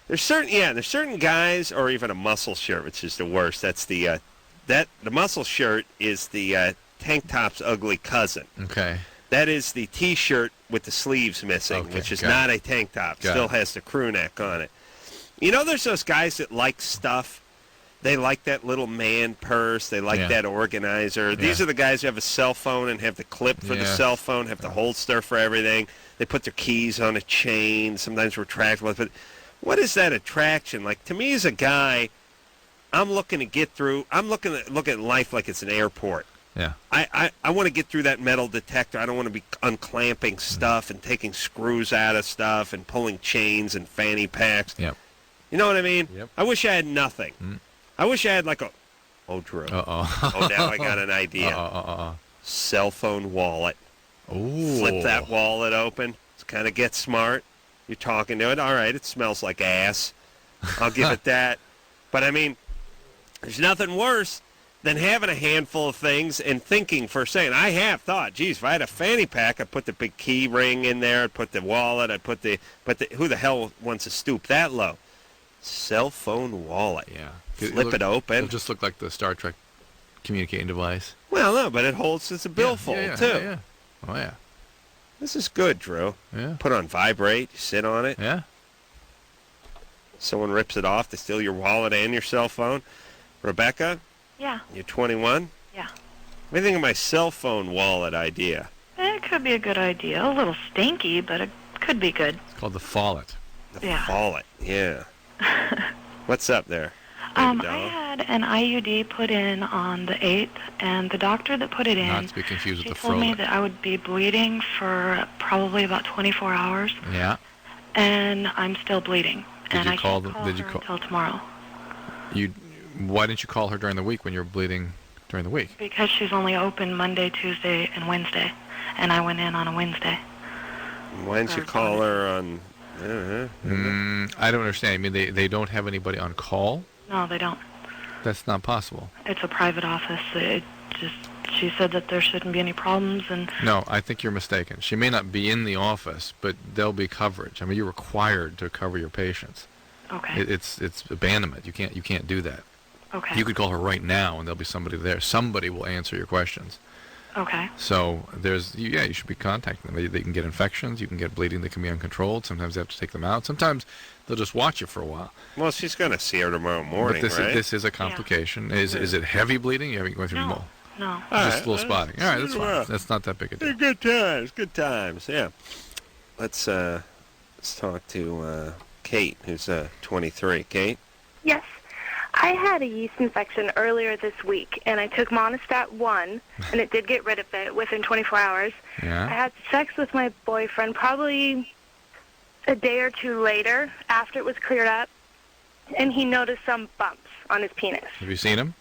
There's certain guys, or even a muscle shirt, which is the worst. That's the muscle shirt is the tank top's ugly cousin. Okay. That is the T-shirt with the sleeves missing, which is not a tank top. Still has the crew neck on it. You know, there's those guys that like stuff. They like that little man purse. They like that organizer. These are the guys who have a cell phone and have the clip for the cell phone, have the holster for everything. They put their keys on a chain, sometimes retractable. But what is that attraction? Like, to me as a guy, I'm looking to get through. I'm looking at look at life like it's an airport. Yeah. I want to get through that metal detector. I don't want to be unclamping stuff and taking screws out of stuff and pulling chains and fanny packs. Yep. You know what I mean? Yep. I wish I had nothing. I wish I had like a... Oh, Drew. Uh-oh. Oh, now I got an idea. Cell phone wallet. Ooh. Flip that wallet open. Kind of get smart. You're talking to it. All right, it smells like ass. I'll give it that. But, I mean, there's nothing worse than having a handful of things and thinking for a second. I have thought, geez, if I had a fanny pack, I'd put the big key ring in there. I'd put the wallet. I'd put the... But who the hell wants to stoop that low? Cell phone wallet. Yeah. Flip it open. It'll just look like the Star Trek communicating device. Well, no, but it holds as a billfold, too. Yeah. Oh, yeah. This is good, Drew. Yeah. Put on vibrate. You sit on it. Yeah. Someone rips it off. They steal your wallet and your cell phone. Rebecca? Yeah. You're 21? Yeah. What do you think of my cell phone wallet idea? It could be a good idea. A little stinky, but it could be good. It's called the Follett. The Follett, yeah. What's up there? I had an IUD put in on the 8th, and the doctor that put it in, not to be confused with the told me Frolet. that I would be bleeding for probably about 24 hours. Yeah. And I'm still bleeding. Did you I call can't them? call Did you her call? until tomorrow. Why didn't you call her during the week when you were bleeding during the week? Because she's only open Monday, Tuesday, and Wednesday, and I went in on a Wednesday. Why didn't you call her on... I don't understand. I mean, they don't have anybody on call? No, they don't. That's not possible. It's a private office. She said that there shouldn't be any problems, and... No, I think you're mistaken. She may not be in the office, but there'll be coverage. I mean, you're required to cover your patients. Okay. It's abandonment. You can't do that. Okay. You could call her right now, and there'll be somebody there. Somebody will answer your questions. Okay. So you should be contacting them. They can get infections. You can get bleeding that can be uncontrolled. Sometimes they have to take them out. Sometimes they'll just watch you for a while. Well, she's going to see her tomorrow morning, but right? This is a complication. Yeah. Is it heavy bleeding? You haven't going through more? No. Just a little spotting. All right, that's fine. That's not that big a deal. Good times, yeah. Let's talk to Kate, who's 23. Kate? Yes. I had a yeast infection earlier this week, and I took Monostat 1, and it did get rid of it within 24 hours. Yeah. I had sex with my boyfriend probably a day or two later after it was cleared up, and he noticed some bumps on his penis. Have you seen him?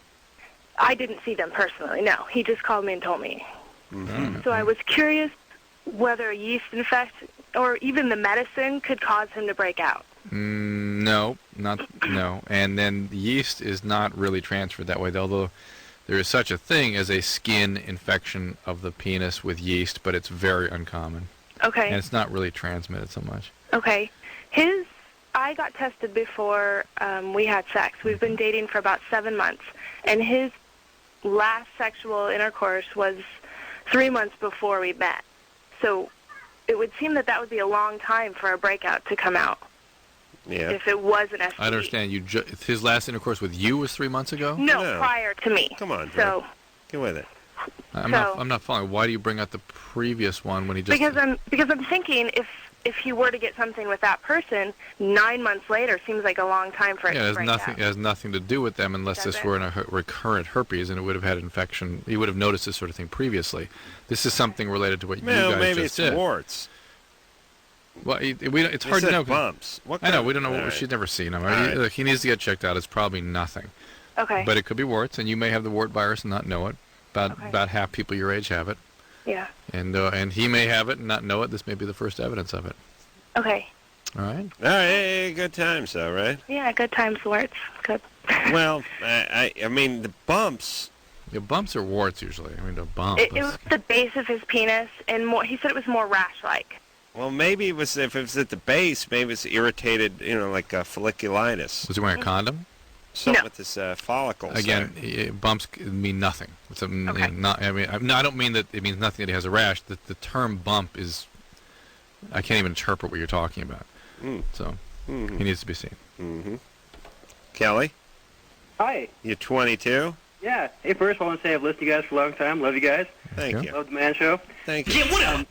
I didn't see them personally, no. He just called me and told me. Mm-hmm. So I was curious whether a yeast infection or even the medicine could cause him to break out. No. And then yeast is not really transferred that way, although there is such a thing as a skin infection of the penis with yeast, but it's very uncommon. Okay. And it's not really transmitted so much. Okay. I got tested before we had sex. We've been dating for about 7 months, and his last sexual intercourse was 3 months before we met. So it would seem that would be a long time for a breakout to come out. Yeah. if it was an STD. I understand. His last intercourse with you was 3 months ago? No, prior to me. Come on, Drew. So Get with it. I'm not following. Why do you bring out the previous one when he just... because I'm thinking if he were to get something with that person, 9 months later seems like a long time for it to break out. It has nothing to do with them unless this were a recurrent herpes and it would have had infection. He would have noticed this sort of thing previously. This is something related to what you guys maybe just it's did. warts. Well, it's hard to know. Bumps. I know, we don't know. She's never seen him. Look, he needs to get checked out. It's probably nothing. Okay. But it could be warts, and you may have the wart virus and not know it. About half people your age have it. Yeah. And he may have it and not know it. This may be the first evidence of it. Okay. All right. All right. Hey, good times, though, right? Yeah, good times, warts. Good. Well, I mean, the bumps. The bumps are warts usually. I mean, the bump. It was the base of his penis, and he said it was more rash-like. Well, maybe if it was at the base, maybe it's irritated, like folliculitis. Was he wearing a condom? Something with his follicles. Again, bumps mean nothing. It's not. I mean, I don't mean that it means nothing that he has a rash. The term bump is, I can't even interpret what you're talking about. So he needs to be seen. Mm-hmm. Kelly? Hi. You're 22? Yeah. Hey, first I want to say I've listened to you guys for a long time. Love you guys. Thank you. Love the Man Show. Thank you.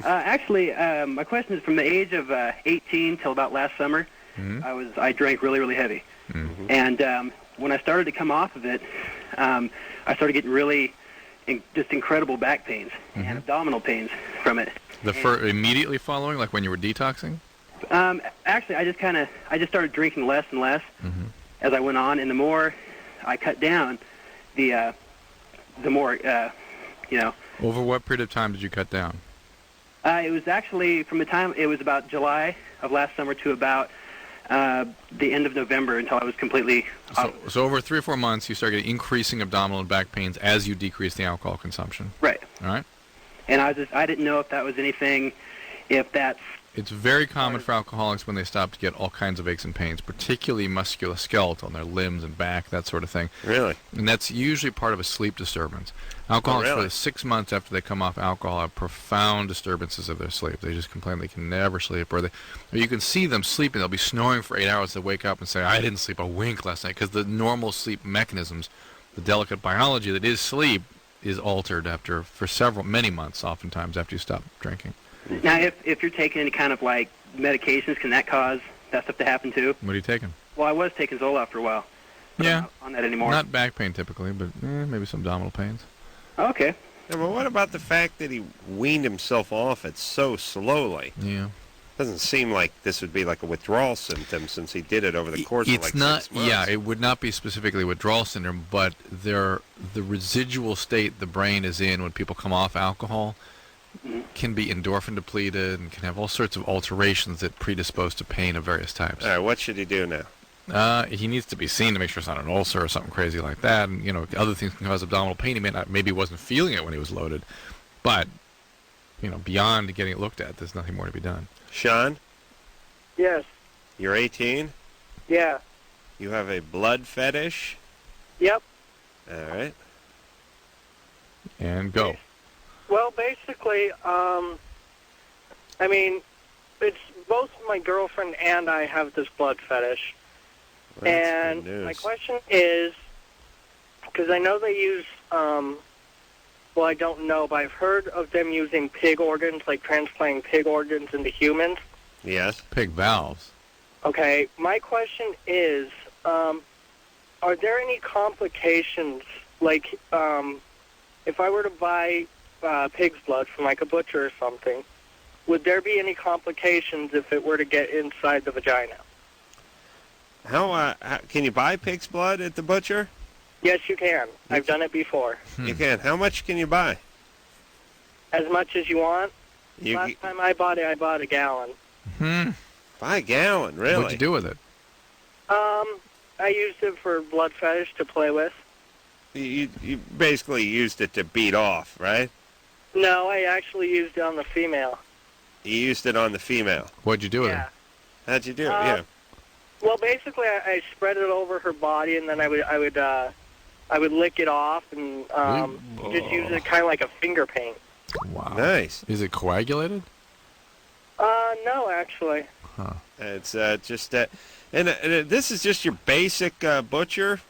Actually, my question is from the age of 18 till about last summer, I drank really, really heavy. And when I started to come off of it, I started getting really just incredible back pains and abdominal pains from it. Immediately following, like when you were detoxing? Actually, I just started drinking less and less as I went on, and the more I cut down, the more, Over what period of time did you cut down? It was actually from the time it was about July of last summer to about the end of November until I was completely off. So over 3 or 4 months, you start getting increasing abdominal and back pains as you decrease the alcohol consumption. Right. All right. And I didn't know if that was anything, if that's... It's very common for alcoholics when they stop to get all kinds of aches and pains, particularly musculoskeletal, on their limbs and back, that sort of thing. Really? And that's usually part of a sleep disturbance. Alcoholics for 6 months after they come off alcohol have profound disturbances of their sleep. They just complain they can never sleep, or you can see them sleeping. They'll be snoring for 8 hours. They wake up and say, "I didn't sleep a wink last night," because the normal sleep mechanisms, the delicate biology that is sleep, is altered for many months, oftentimes after you stop drinking. Now, if you're taking any kind of like medications, can that cause that stuff to happen too? What are you taking? Well, I was taking Zoloft for a while. Yeah. I'm not on that anymore. Not back pain typically, but maybe some abdominal pains. Okay. Yeah, but what about the fact that he weaned himself off it so slowly? Yeah. Doesn't seem like this would be like a withdrawal symptom since he did it over the course of like 6 months. Yeah, it would not be specifically withdrawal syndrome, but the residual state the brain is in when people come off alcohol can be endorphin depleted and can have all sorts of alterations that predispose to pain of various types. All right, what should he do now? He needs to be seen to make sure it's not an ulcer or something crazy like that. And other things can cause abdominal pain. He maybe wasn't feeling it when he was loaded, but beyond getting it looked at, there's nothing more to be done. Sean? Yes. You're 18? Yeah. You have a blood fetish? Yep. All right. And go. Well, basically, it's both my girlfriend and I have this blood fetish. Well, that's and good news. my question is, because I know they use, well, I don't know, but I've heard of them using pig organs, like transplanting pig organs into humans. Yes. Pig valves. Okay, my question is, are there any complications, like, if I were to buy pig's blood from like a butcher or something, would there be any complications if it were to get inside the vagina? How can you buy pig's blood at the butcher? Yes, you can. I've done it before. You can. How much can you buy? As much as you want. Last time I bought a gallon. Buy a gallon, really? What'd you do with it? I used it for blood fetish to play with. You basically used it to beat off, right? No, I actually used it on the female. You used it on the female. What'd you do with it? How'd you do it? Yeah. Well, basically, I spread it over her body, and then I would lick it off and just use it kind of like a finger paint. Wow. Nice. Is it coagulated? No, actually. Huh. It's just that, and this is just your basic butcher.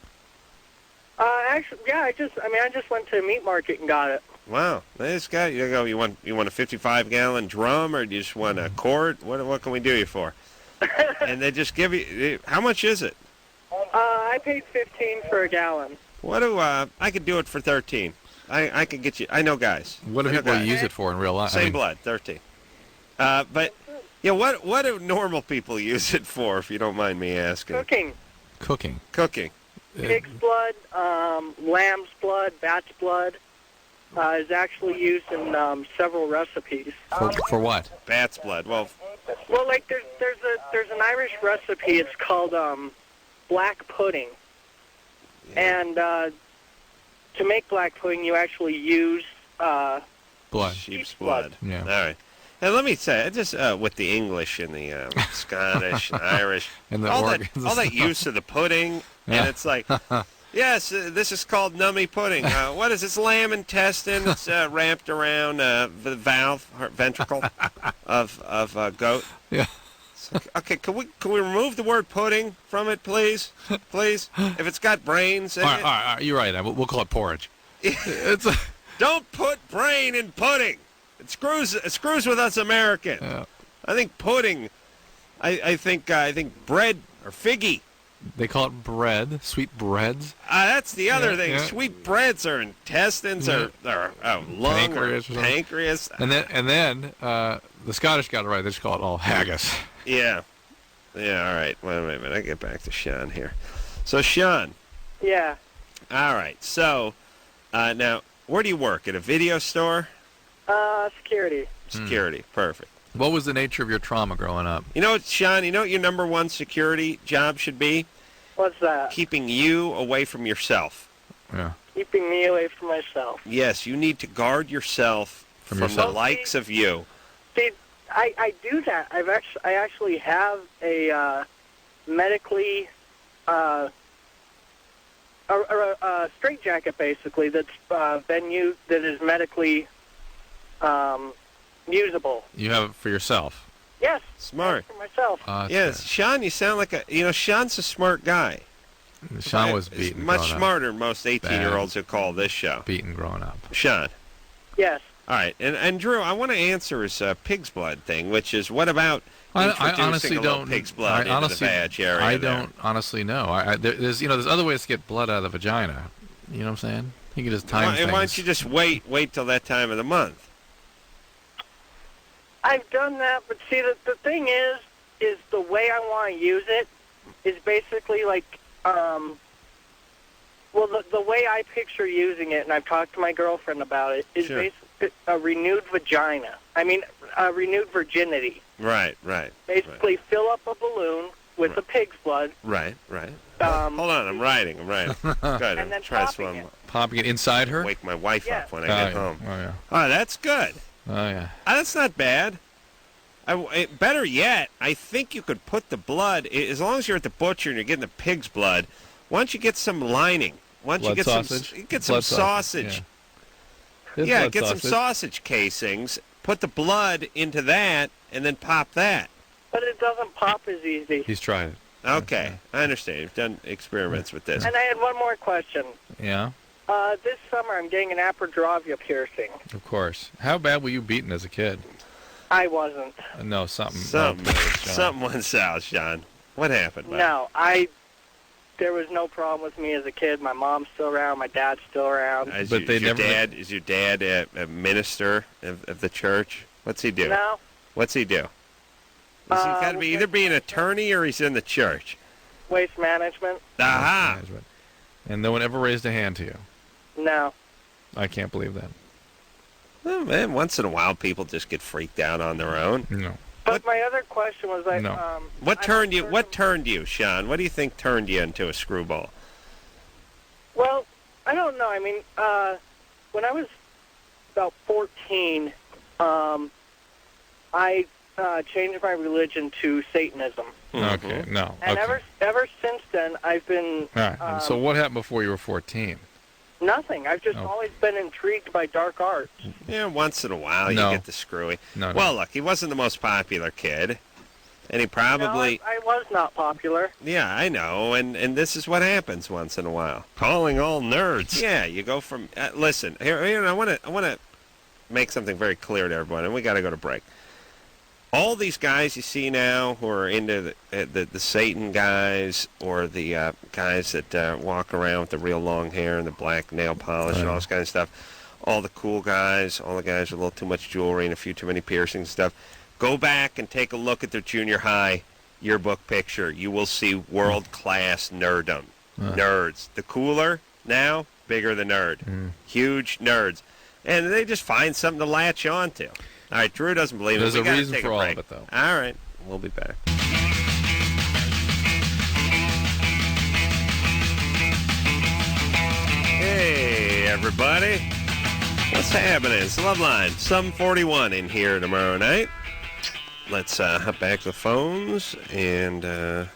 Actually, yeah. I just went to a meat market and got it. Wow, this guy. You want a 55-gallon drum, or do you just want a quart? What can we do you for? And they just give you. How much is it? I paid $15 for a gallon. What do I could do it for 13. I could get you. I know guys. What do people use it for in real life? Same blood, 13. But yeah, what do normal people use it for? If you don't mind me asking. Cooking. Cooking. Pig's blood, lamb's blood, bat's blood is actually used in several recipes. For what? Bat's blood. Well, like there's an Irish recipe. It's called black pudding, and to make black pudding, you actually use blood. Sheep's blood. Yeah. All right. And let me say, just with the English and the Scottish and Irish, and the all organs. that use of the pudding, Yeah. and it's like, yes, this is called nummy pudding. What is this? Lamb intestine. It's wrapped around the ventricle of goat. Yeah. Okay, can we remove the word pudding from it, please? Please, if it's got brains in All it. right, you're right. We'll call it porridge. Don't put brain in pudding. It screws with us Americans. Yeah. I think pudding. I think bread or figgy. They call it bread, sweet breads. That's the other thing. Yeah. Sweet breads are intestines or lung Pancreas or or something. pancreas. And then the Scottish got it right. They just call it all haggis. Yeah. Yeah. All right. Wait a minute. I get back to Sean here. So Sean. Yeah. All right. So now, where do you work? At a video store? Security. Security. Perfect. What was the nature of your trauma growing up? You know what, Sean? You know what your number one security job should be? What's that? Keeping you away from yourself. Yeah. Keeping me away from myself. Yes, you need to guard yourself from the likes of you. See, I do that. I actually have a medically a straitjacket basically that's been used, that is medically usable. You have it for yourself. Yes. Smart. For myself. Yes, Sean, you sound like Sean's a smart guy. Sean was beaten. Much smarter than most 18-year-olds who call this show. Beaten growing up. Sean. Yes. All right, and Drew, I want to answer his pig's blood thing, which is what about I introducing honestly a little don't. pig's blood I honestly, into the vag area? I there? don't honestly know. There's other ways to get blood out of the vagina. You know what I'm saying? You can just time things. Why don't you just wait till that time of the month? I've done that, but see, the thing is the way I want to use it is basically like, the way I picture using it, and I've talked to my girlfriend about it, is basically a renewed vagina. I mean, a renewed virginity. Right. Basically, fill up a balloon with the pig's blood. Right. Hold on, I'm writing. Good. And then try popping this one. Popping it inside her? Wake my wife up when I get home. Oh, yeah. Oh, that's good. Oh, yeah. That's not bad. Better yet, I think you could put the blood, as long as you're at the butcher and you're getting the pig's blood, why don't you get some lining? Why don't you get some sausage? Yeah, get some sausage casings, put the blood into that, and then pop that. But it doesn't pop as easy. He's tried it. Okay, I understand. You've done experiments with this. And I had one more question. Yeah? This summer I'm getting an apodrovia piercing. Of course. How bad were you beaten as a kid? I wasn't. No, something went south, Sean. What happened? No, there was no problem with me as a kid. My mom's still around. My dad's still around. Is your dad a minister of the church? What's he do? No. What's he do? He's got to be either be an attorney or he's in the church. Waste management. Aha! Waste management. And no one ever raised a hand to you? No. I can't believe that. Well, man, once in a while people just get freaked out on their own. No. But my other question was like, What turned you, Sean? What do you think turned you into a screwball? Well, I don't know. I mean, when I was about 14, I changed my religion to Satanism. Okay, no. And okay. ever since then, I've been. All right. And so what happened before you were 14? Nothing. I've just always been intrigued by dark arts. Yeah, once in a while No. you get the screwy. No. Well, look, he wasn't the most popular kid, and he probably... No, I was not popular. Yeah, I know, and this is what happens once in a while. Calling all nerds. Yeah, you go from... listen, here I want to make something very clear to everyone, and we got to go to break. All these guys you see now who are into the Satan guys or the guys that walk around with the real long hair and the black nail polish and all this kind of stuff, all the cool guys, all the guys with a little too much jewelry and a few too many piercings and stuff, go back and take a look at their junior high yearbook picture. You will see world-class nerdom. Nerds. The cooler now, bigger the nerd. Huge nerds. And they just find something to latch on to. All right, Drew doesn't believe There's it. a reason for all of it, though. All right, we'll be back. Hey, everybody. What's happening? It's Loveline, 741 in here tomorrow night. Let's hop back to the phones and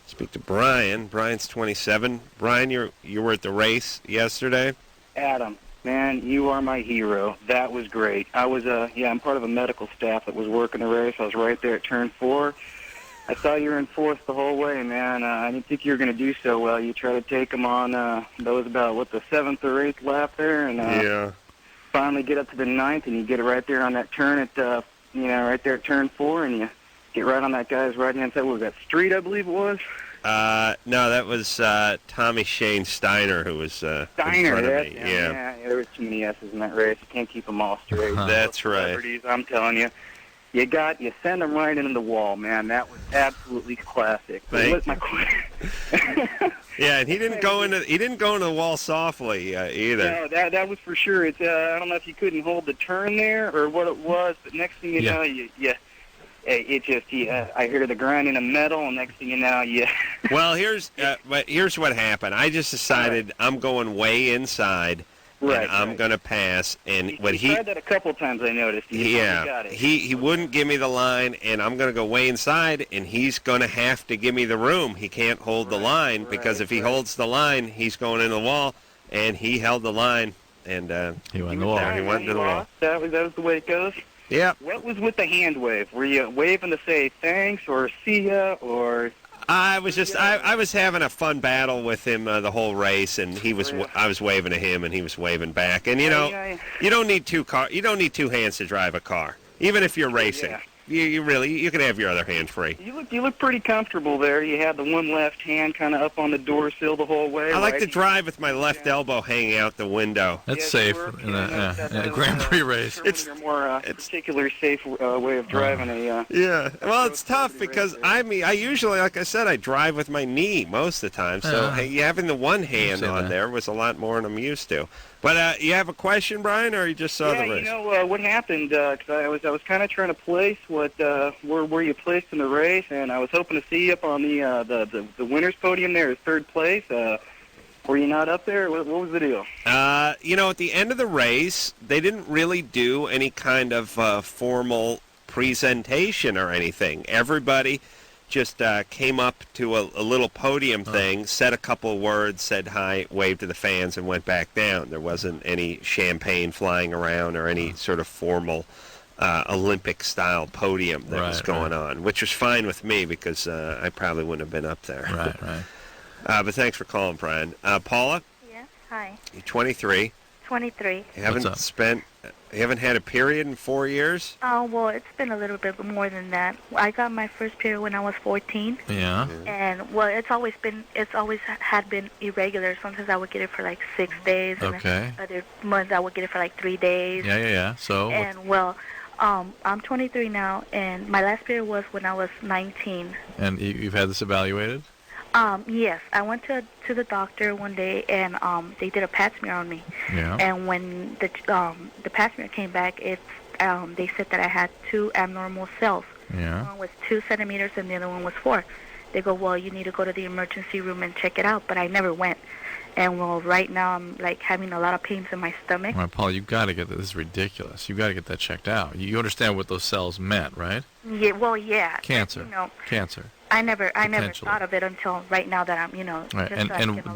speak to Brian. Brian's 27. Brian, you were at the race yesterday? Adam. Man, you are my hero. That was great. I was, I'm part of a medical staff that was working the race. I was right there at turn 4. I saw you were in 4th the whole way, man. I didn't think you were going to do so well. You tried to take them on, those about, the 7th or 8th lap there, and finally get up to the 9th, and you get it right there on that turn at, right there at turn 4, and you get right on that guy's right-hand side. What was that, Street, I believe it was? No, that was Tommy Shane Steiner who was in front of me. Yeah, there was too many S's in that race. You can't keep them all straight. That's right. I'm telling you. You send them right into the wall, man. That was absolutely classic. Thank you. Yeah, and he didn't go into the wall softly either. No, that was for sure. It's I don't know if you couldn't hold the turn there or what it was, but next thing you know, I hear the grinding of metal, and next thing you know, Well, here's what happened. I just decided I'm going way inside, and I'm going to pass. And he tried that a couple times, I noticed. He wouldn't give me the line, and I'm going to go way inside, and he's going to have to give me the room. He can't hold the line because if he holds the line, he's going into the wall, and he held the line, and he went in the wall. He went into the wall. That was the way it goes. Yeah. What was with the hand wave? Were you waving to say thanks or see ya or? I was just I was having a fun battle with him the whole race, and I was waving to him, and he was waving back. And you don't need two hands to drive a car, even if you're racing. Yeah. You can have your other hand free. You look pretty comfortable there. You had the one left hand kind of up on the door sill the whole way. I like to drive with my left elbow hanging out the window. That's safe in a Grand Prix race. It's a more particularly safe way of driving a. Yeah, well, it's tough because I usually, like I said, I drive with my knee most of the time. So having the one hand on there was a lot more than I'm used to. But you have a question, Brian, or you just saw the race? What happened? Because I was kind of trying to place where you placed in the race, and I was hoping to see you up on the winners podium there as 3rd place. Were you not up there? What was the deal? At the end of the race, they didn't really do any kind of formal presentation or anything. Everybody just came up to a little podium thing, said a couple of words, said hi, waved to the fans, and went back down. There wasn't any champagne flying around or any sort of formal Olympic-style podium that was going on, which was fine with me because I probably wouldn't have been up there. Right. But thanks for calling, Brian. Paula? Yes, hi. You're 23. 23. You haven't had a period in 4 years? Oh, well, it's been a little bit more than that. I got my first period when I was 14. Yeah. And, well, it's always had been irregular. Sometimes I would get it for like 6 days. Okay. And other months I would get it for like 3 days. Yeah. So. And, I'm 23 now, and my last period was when I was 19. And you've had this evaluated? Yes, I went to the doctor one day, and they did a pap smear on me. Yeah. And when the pap smear came back, they said that I had 2 abnormal cells. Yeah. One was 2 centimeters, and the other one was 4. They go, well, you need to go to the emergency room and check it out, but I never went. And well, right now I'm like having a lot of pains in my stomach. All right, Paul, you got to get this. This is ridiculous. You got to get that checked out. You understand what those cells meant, right? Yeah. Well, yeah. Cancer. You know. Cancer. I never Potentially. thought of it until right now that I'm, Right. just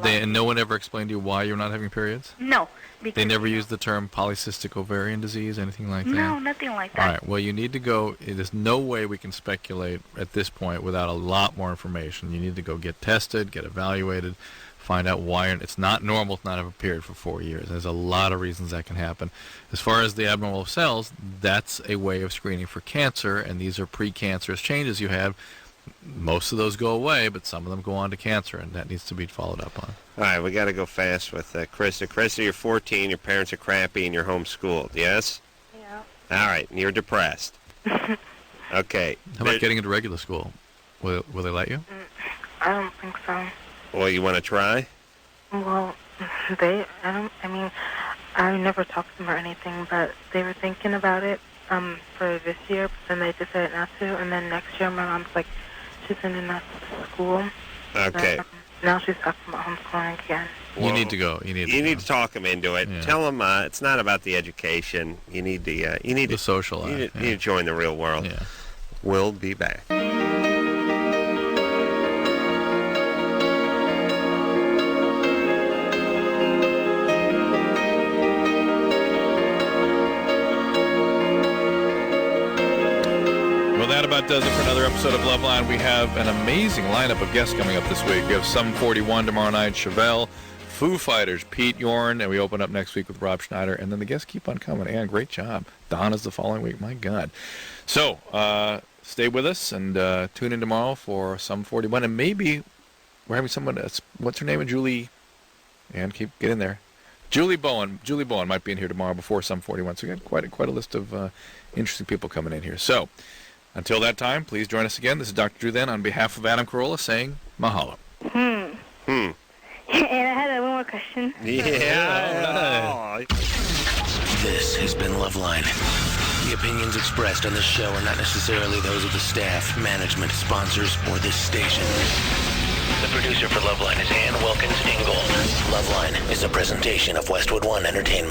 And no one ever explained to you why you're not having periods? No. They Because, never used the term polycystic ovarian disease, anything like that? No, nothing like that. All right. Well, you need to go. There's no way we can speculate at this point without a lot more information. You need to go get tested, get evaluated, find out why. It's not normal to not have a period for 4 years. There's a lot of reasons that can happen. As far as the abnormal cells, that's a way of screening for cancer, and these are precancerous changes you have. Most of those go away, but some of them go on to cancer, and that needs to be followed up on. All right, we got to go fast with Krista. Krista, you're 14, your parents are crappy, and you're homeschooled, yes? Yeah. All right, and you're depressed. Okay. How about getting into regular school? Will they let you? I don't think so. Well, you want to try? Well, I never talked to them or anything, but they were thinking about it for this year, but then they decided not to, and then next year my mom's like, she's sending us to school. Okay. And, now she's talking about homeschooling again. You need to go. You need to talk them into it. Yeah. Tell them it's not about the education. You need to socialize. You need to join the real world. Yeah. We'll be back. Well, that about does it for another episode of Loveline. We have an amazing lineup of guests coming up this week. We have Sum 41 tomorrow night, Chevelle, Foo Fighters, Pete Yorn, and we open up next week with Rob Schneider. And then the guests keep on coming. And great job. Donna's the following week. My God. So, stay with us and tune in tomorrow for Sum 41. And maybe we're having someone, what's her name? Julie, and get in there. Julie Bowen. Julie Bowen might be in here tomorrow before Sum 41. So we got quite a list of interesting people coming in here. So, until that time, please join us again. This is Dr. Drew then on behalf of Adam Carolla saying mahalo. And I had one more question. Yeah. This has been Loveline. The opinions expressed on this show are not necessarily those of the staff, management, sponsors, or this station. The producer for Loveline is Ann Wilkins Ingold. Loveline is a presentation of Westwood One Entertainment.